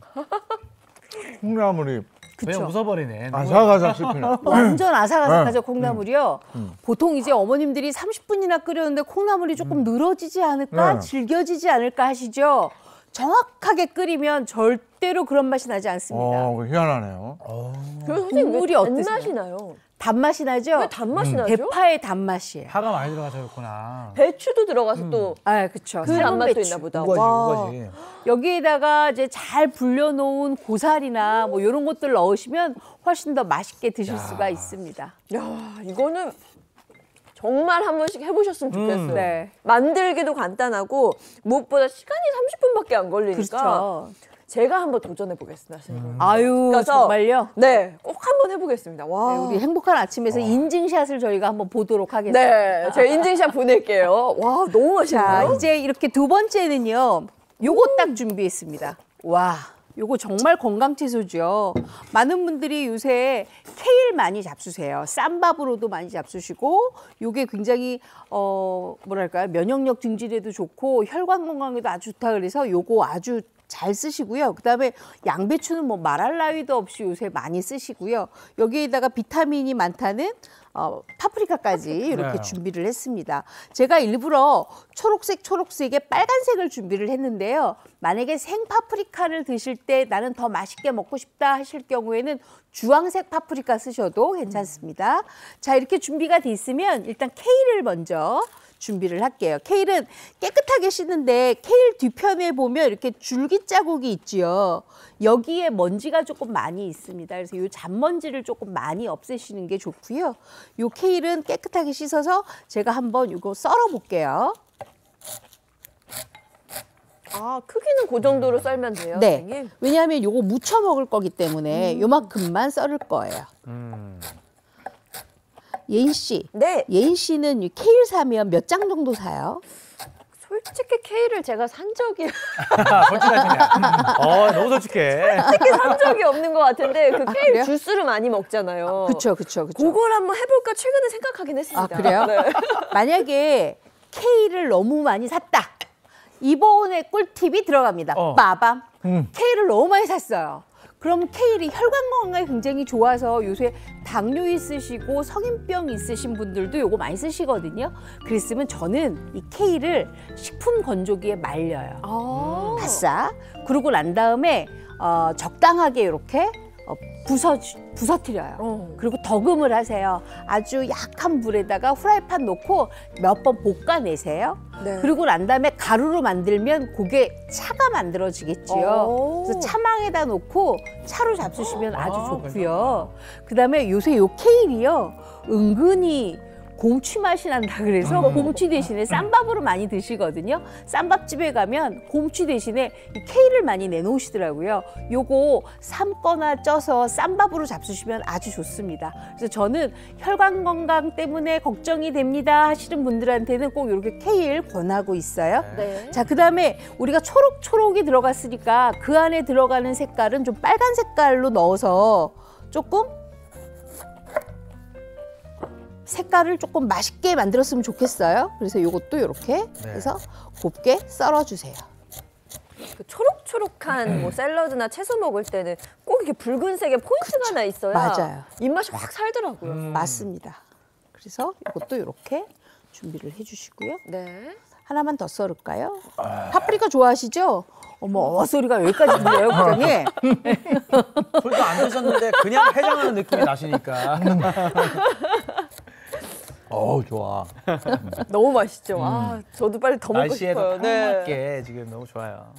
콩나물이 그냥 웃어버리네. 아삭아삭 씹히네. 완전 아삭아삭하죠, 콩나물이요. 보통 이제 어머님들이 30분이나 끓였는데 콩나물이 조금 늘어지지 않을까, 네. 질겨지지 않을까 하시죠. 정확하게 끓이면 절대로 그런 맛이 나지 않습니다. 그거 희한하네요. 그래서 선생님 국물이 왜 어떠세요? 단맛이 나요? 단맛이 나죠? 왜 단맛이 나죠? 대파의 단맛이에요. 파가 많이 들어가서 그렇구나. 배추도 들어가서 또 아, 그렇죠. 그 단맛도 있나 보다. 와. 그거지. 여기에다가 이제 잘 불려놓은 고사리나 뭐 이런 것들 넣으시면 훨씬 더 맛있게 드실 수가 있습니다. 야, 이거는 정말 한 번씩 해보셨으면 좋겠어요. 네. 만들기도 간단하고 무엇보다 시간이 30분밖에 안 걸리니까 그렇죠. 제가 한번 도전해 보겠습니다. 아유, 그래서 정말요? 네, 꼭 한번 해보겠습니다. 와, 네, 우리 행복한 아침에서 인증샷을 저희가 한번 보도록 하겠습니다. 네, 제가 인증샷 보낼게요. 와, 너무 자, 맛있네요. 이제 이렇게 두 번째는요. 요거 딱 준비했습니다. 와, 요거 정말 건강 채소죠. 많은 분들이 요새 케일 많이 잡수세요. 쌈밥으로도 많이 잡수시고 요게 굉장히 뭐랄까요? 면역력 증진에도 좋고 혈관 건강에도 아주 좋다 그래서 요거 아주 잘 쓰시고요. 그다음에 양배추는 뭐 말할 나위도 없이 요새 많이 쓰시고요. 여기에다가 비타민이 많다는 파프리카까지 이렇게 네. 준비를 했습니다. 제가 일부러 초록색에 빨간색을 준비를 했는데요. 만약에 생 파프리카를 드실 때 나는 더 맛있게 먹고 싶다 하실 경우에는 주황색 파프리카 쓰셔도 괜찮습니다. 자, 이렇게 준비가 돼 있으면 일단 케일을 먼저 준비를 할게요. 케일은 깨끗하게 씻는데 케일 뒤편에 보면 이렇게 줄기 자국이 있지요. 여기에 먼지가 조금 많이 있습니다. 그래서 이 잔먼지를 조금 많이 없애시는 게 좋고요. 이 케일은 깨끗하게 씻어서 제가 한번 이거 썰어 볼게요. 아, 크기는 그 정도로 썰면 돼요, 네. 선생님? 왜냐하면 이거 무쳐 먹을 거기 때문에 요만큼만 썰을 거예요. 예인 씨. 네. 예인 씨는 이 케일 사면 몇 장 정도 사요? 솔직히 케일을 제가 산 적이 솔직하시네. 너무 솔직해. 솔직히 산 적이 없는 것 같은데 그 케일 그래요? 주스를 많이 먹잖아요. 그렇죠. 그걸 한번 해볼까 최근에 생각하긴 했습니다. 아, 그래요? 네. 만약에 케일을 너무 많이 샀다. 이번에 꿀팁이 들어갑니다. 빠밤. 케일을 너무 많이 샀어요. 그럼 케일이 혈관 건강에 굉장히 좋아서 요새 당뇨 있으시고 성인병 있으신 분들도 요거 많이 쓰시거든요. 그랬으면 저는 이 케일을 식품 건조기에 말려요. 아. 바싹. 그러고 난 다음에 적당하게 이렇게 부서뜨려요. 그리고 덕음을 하세요. 아주 약한 불에다가 후라이팬 놓고 몇 번 볶아내세요. 네. 그리고 난 다음에 가루로 만들면 그게 차가 만들어지겠지요. 그래서 차망에다 놓고 차로 잡수시면 아주 좋고요. 그다음에 요새 요 케일이요. 은근히 곰취 맛이 난다 그래서 곰취 대신에 쌈밥으로 많이 드시거든요. 쌈밥집에 가면 곰취 대신에 이 케일을 많이 내놓으시더라고요. 요거 삶거나 쪄서 쌈밥으로 잡수시면 아주 좋습니다. 그래서 저는 혈관 건강 때문에 걱정이 됩니다 하시는 분들한테는 꼭 이렇게 케일 권하고 있어요. 네. 자, 그다음에 우리가 초록초록이 들어갔으니까 그 안에 들어가는 색깔은 좀 빨간 색깔로 넣어서 조금 색깔을 조금 맛있게 만들었으면 좋겠어요. 그래서 이것도 이렇게 해서 곱게 썰어주세요. 그 초록초록한 뭐 샐러드나 채소 먹을 때는 꼭 이렇게 붉은색의 포인트가 하나 있어야 맞아요. 입맛이 확 살더라고요. 맞습니다. 그래서 이것도 이렇게 준비를 해주시고요. 네. 하나만 더 썰을까요? 파프리카 좋아하시죠? 어머, 소리가 여기까지 들려요, 부장님. 술도 안 드셨는데 그냥 해장하는 느낌이 나시니까. 좋아. 너무 맛있죠. 아, 저도 빨리 더 먹고 날씨에도 싶어요. 딱 맞게 지금 너무 좋아요.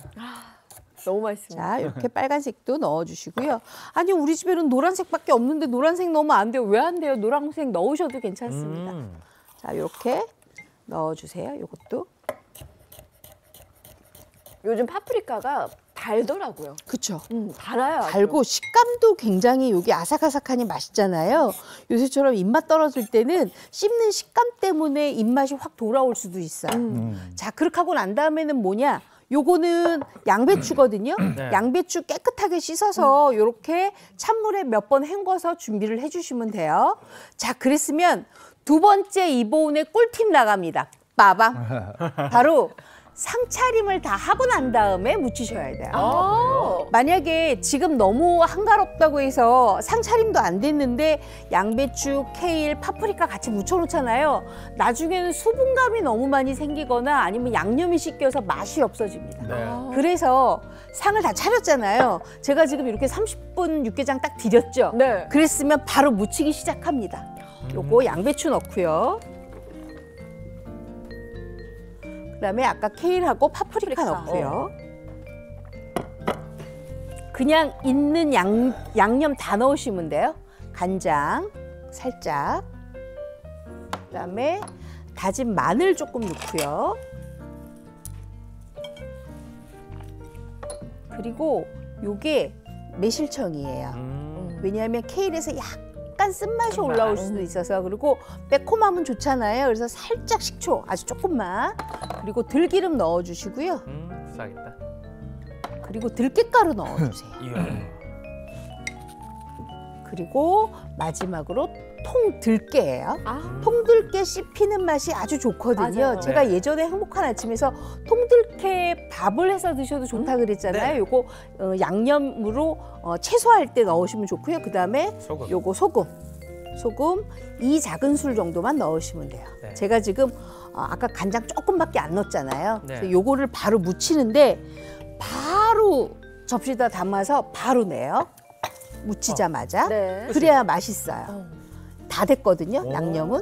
너무 맛있습니다. 자, 이렇게 빨간색도 넣어주시고요. 아니, 우리 집에는 노란색밖에 없는데 노란색 넣으면 안 돼요. 왜 안 돼요? 노란색 넣으셔도 괜찮습니다. 자, 이렇게 넣어주세요. 이것도. 요즘 파프리카가 달더라고요. 그쵸. 달아요. 아주. 달고 식감도 굉장히 여기 아삭아삭하니 맛있잖아요. 요새처럼 입맛 떨어질 때는 씹는 식감 때문에 입맛이 확 돌아올 수도 있어요. 자, 그렇게 하고 난 다음에는 뭐냐? 요거는 양배추거든요. 양배추 깨끗하게 씻어서 요렇게 찬물에 몇 번 헹궈서 준비를 해주시면 돼요. 자, 그랬으면 두 번째 이보은의 꿀팁 나갑니다. 빠밤. 바로 상차림을 다 하고 난 다음에 묻히셔야 돼요. 아. 만약에 지금 너무 한가롭다고 해서 상차림도 안 됐는데 양배추, 케일, 파프리카 같이 묻혀놓잖아요. 나중에는 수분감이 너무 많이 생기거나 아니면 양념이 씻겨서 맛이 없어집니다. 네. 그래서 상을 다 차렸잖아요. 제가 지금 이렇게 30분 육개장 딱 드렸죠. 네. 그랬으면 바로 묻히기 시작합니다. 요거 양배추 넣고요. 그다음에 아까 케일하고 파프리카 넣고요. 그냥 있는 양념 다 넣으시면 돼요. 간장 살짝. 그다음에 다진 마늘 조금 넣고요. 그리고 요게 매실청이에요. 왜냐하면 케일에서 약간 쓴맛이 올라올 수도 있어서, 그리고 매콤함은 좋잖아요. 그래서 살짝 식초, 아주 조금만. 그리고 들기름 넣어주시고요. 싸겠다. 그리고 들깨가루 넣어주세요. 이거. 그리고 마지막으로 통들깨예요. 아. 통들깨 씹히는 맛이 아주 좋거든요. 맞아요. 제가 예전에 행복한 아침에서 통들깨 밥을 해서 드셔도 좋다 그랬잖아요. 네. 요거 양념으로 채소할 때 넣으시면 좋고요. 그다음에 소금. 요거 소금 2작은술 정도만 넣으시면 돼요. 네. 제가 지금 아까 간장 조금밖에 안 넣었잖아요. 네. 그래서 요거를 바로 무치는데 바로 접시에다 담아서 바로 내요. 무치자마자. 네. 그래야 맛있어요. 다 됐거든요, 양념은.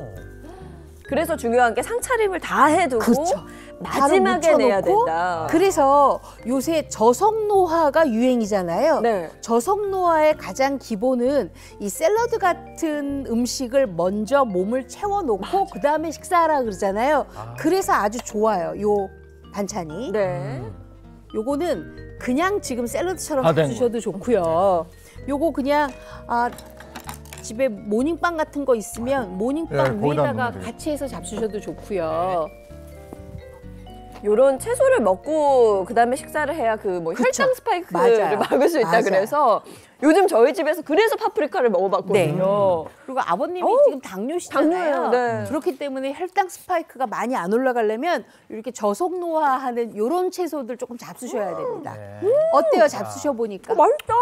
그래서 중요한 게 상차림을 다 해두고 그렇죠. 마지막에 바로 내야 묻혀놓고 된다. 그래서 요새 저속노화가 유행이잖아요. 네. 저속노화의 가장 기본은 이 샐러드 같은 음식을 먼저 몸을 채워놓고 그다음에 식사하라 그러잖아요. 그래서 아주 좋아요, 요 반찬이. 네. 요거는 그냥 지금 샐러드처럼 다 된 드셔도 좋고요. 요거 그냥 집에 모닝빵 같은 거 있으면 모닝빵 예, 거기다 위에다가 넣으면 돼요. 같이 해서 잡수셔도 좋고요. 요런 채소를 먹고 그다음에 식사를 해야 그 뭐 혈당 스파이크를 맞아요. 막을 수 있다 맞아요. 그래서 요즘 저희 집에서 그래서 파프리카를 먹어봤거든요. 그리고 아버님이 지금 당뇨시잖아요. 당뇨예요, 네. 그렇기 때문에 혈당 스파이크가 많이 안 올라가려면 이렇게 저속노화하는 요런 채소들 조금 잡수셔야 됩니다. 어때요? 잡수셔 보니까? 맛있다.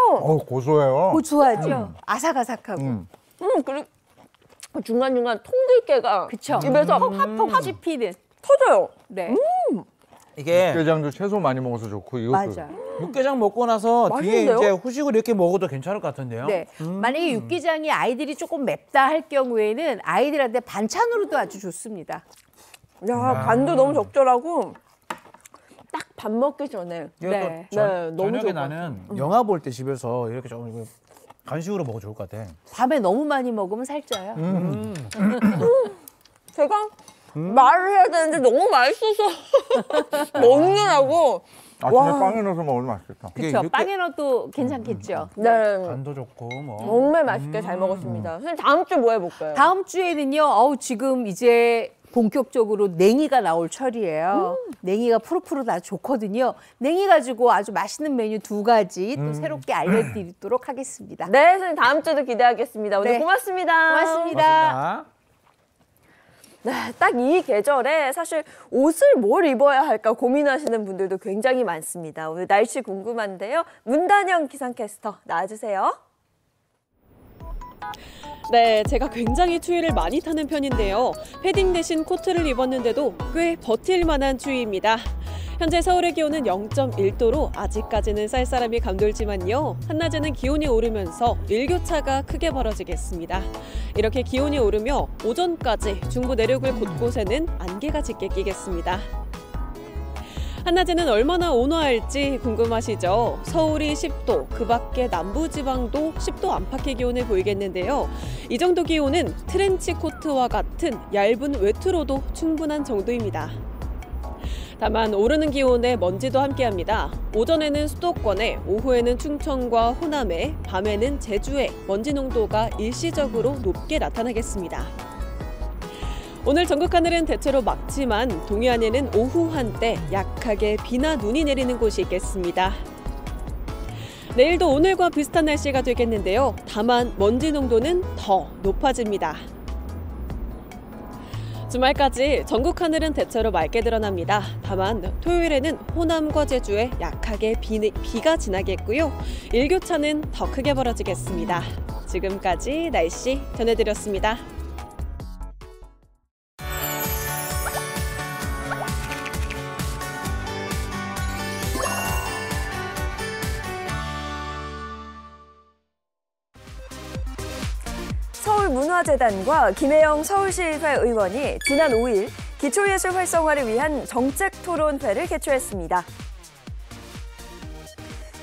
고소해요. 고소하죠? 아삭아삭하고. 그리고 중간중간 통들깨가 그쵸? 입에서 팍팍 씹히는. 터져요. 네. 이게 육개장도 채소 많이 먹어서 좋고 이것도 맞아. 육개장 먹고 나서 뒤에 맛있는데요? 이제 후식으로 이렇게 먹어도 괜찮을 것 같은데요. 네. 만약에 육개장이 아이들이 조금 맵다 할 경우에는 아이들한테 반찬으로도 아주 좋습니다. 야, 간도 너무 적절하고 딱 밥 먹기 전에. 이거 네. 또 네, 너무 저녁에 좋을 것 나는 영화 볼 때 집에서 이렇게 좀 이거 간식으로 먹어 좋을 것 같아. 밤에 너무 많이 먹으면 살쪄요. 제가 말을 해야 되는데 너무 맛있어서 먹느라고. 아침에 빵에 넣어서 먹으면 맛있겠다. 이게 그렇죠. 육개- 빵에 넣어도 괜찮겠죠. 네. 간도 좋고 뭐. 정말 맛있게 잘 먹었습니다. 선생님 다음 주 뭐 해볼까요? 다음 주에는요. 지금 이제 본격적으로 냉이가 나올 철이에요. 냉이가 푸릇푸릇 아주 좋거든요. 냉이 가지고 아주 맛있는 메뉴 2가지 또 새롭게 알려드리도록 하겠습니다. 네, 선생님 다음 주도 기대하겠습니다. 오늘 네. 고맙습니다. 고맙습니다. 고맙습니다. 네, 딱 이 계절에 사실 옷을 뭘 입어야 할까 고민하시는 분들도 굉장히 많습니다. 오늘 날씨 궁금한데요. 문단영 기상캐스터 나와주세요. 네, 제가 굉장히 추위를 많이 타는 편인데요. 패딩 대신 코트를 입었는데도 꽤 버틸 만한 추위입니다. 현재 서울의 기온은 0.1도로 아직까지는 쌀쌀함이 감돌지만요. 한낮에는 기온이 오르면서 일교차가 크게 벌어지겠습니다. 이렇게 기온이 오르며 오전까지 중부 내륙을 곳곳에는 안개가 짙게 끼겠습니다. 한낮에는 얼마나 온화할지 궁금하시죠? 서울이 10도, 그 밖에 남부지방도 10도 안팎의 기온을 보이겠는데요. 이 정도 기온은 트렌치 코트와 같은 얇은 외투로도 충분한 정도입니다. 다만 오르는 기온에 먼지도 함께합니다. 오전에는 수도권에, 오후에는 충청과 호남에, 밤에는 제주에 먼지 농도가 일시적으로 높게 나타나겠습니다. 오늘 전국 하늘은 대체로 맑지만 동해안에는 오후 한때 약하게 비나 눈이 내리는 곳이 있겠습니다. 내일도 오늘과 비슷한 날씨가 되겠는데요. 다만 먼지 농도는 더 높아집니다. 주말까지 전국 하늘은 대체로 맑게 드러납니다. 다만 토요일에는 호남과 제주에 약하게 비가 지나겠고요. 일교차는 더 크게 벌어지겠습니다. 지금까지 날씨 전해드렸습니다. 서울문화재단과 김혜영 서울시의회 의원이 지난 5일 기초예술 활성화를 위한 정책 토론회를 개최했습니다.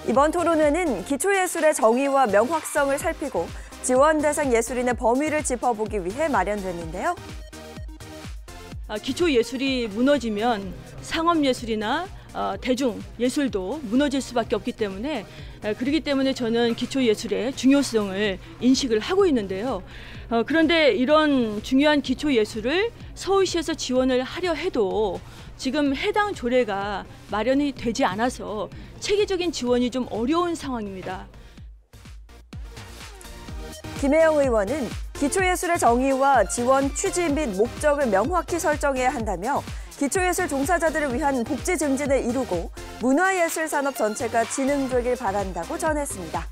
이번 토론회는 기초예술의 정의와 명확성을 살피고 지원 대상 예술인의 범위를 짚어보기 위해 마련됐는데요. 기초예술이 무너지면 상업예술이나 대중예술도 무너질 수밖에 없기 때문에 그렇기 때문에 저는 기초예술의 중요성을 인식을 하고 있는데요. 그런데 이런 중요한 기초예술을 서울시에서 지원을 하려 해도 지금 해당 조례가 마련이 되지 않아서 체계적인 지원이 좀 어려운 상황입니다. 김혜영 의원은 기초예술의 정의와 지원 취지 및 목적을 명확히 설정해야 한다며 기초예술 종사자들을 위한 복지 증진을 이루고 문화예술 산업 전체가 진흥되길 바란다고 전했습니다.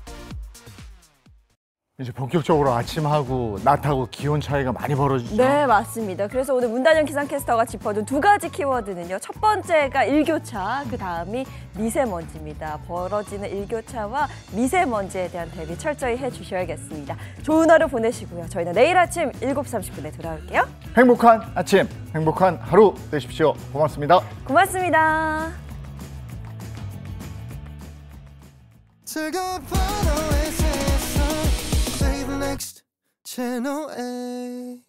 이제 본격적으로 아침하고 낮하고 기온 차이가 많이 벌어지죠. 네, 맞습니다. 그래서 오늘 문단영 기상캐스터가 짚어준 두 가지 키워드는요. 첫 번째가 일교차, 그 다음이 미세먼지입니다. 벌어지는 일교차와 미세먼지에 대한 대비 철저히 해주셔야겠습니다. 좋은 하루 보내시고요. 저희는 내일 아침 7시 30분에 돌아올게요. 행복한 아침, 행복한 하루 되십시오. 고맙습니다. 고맙습니다. Next Channel A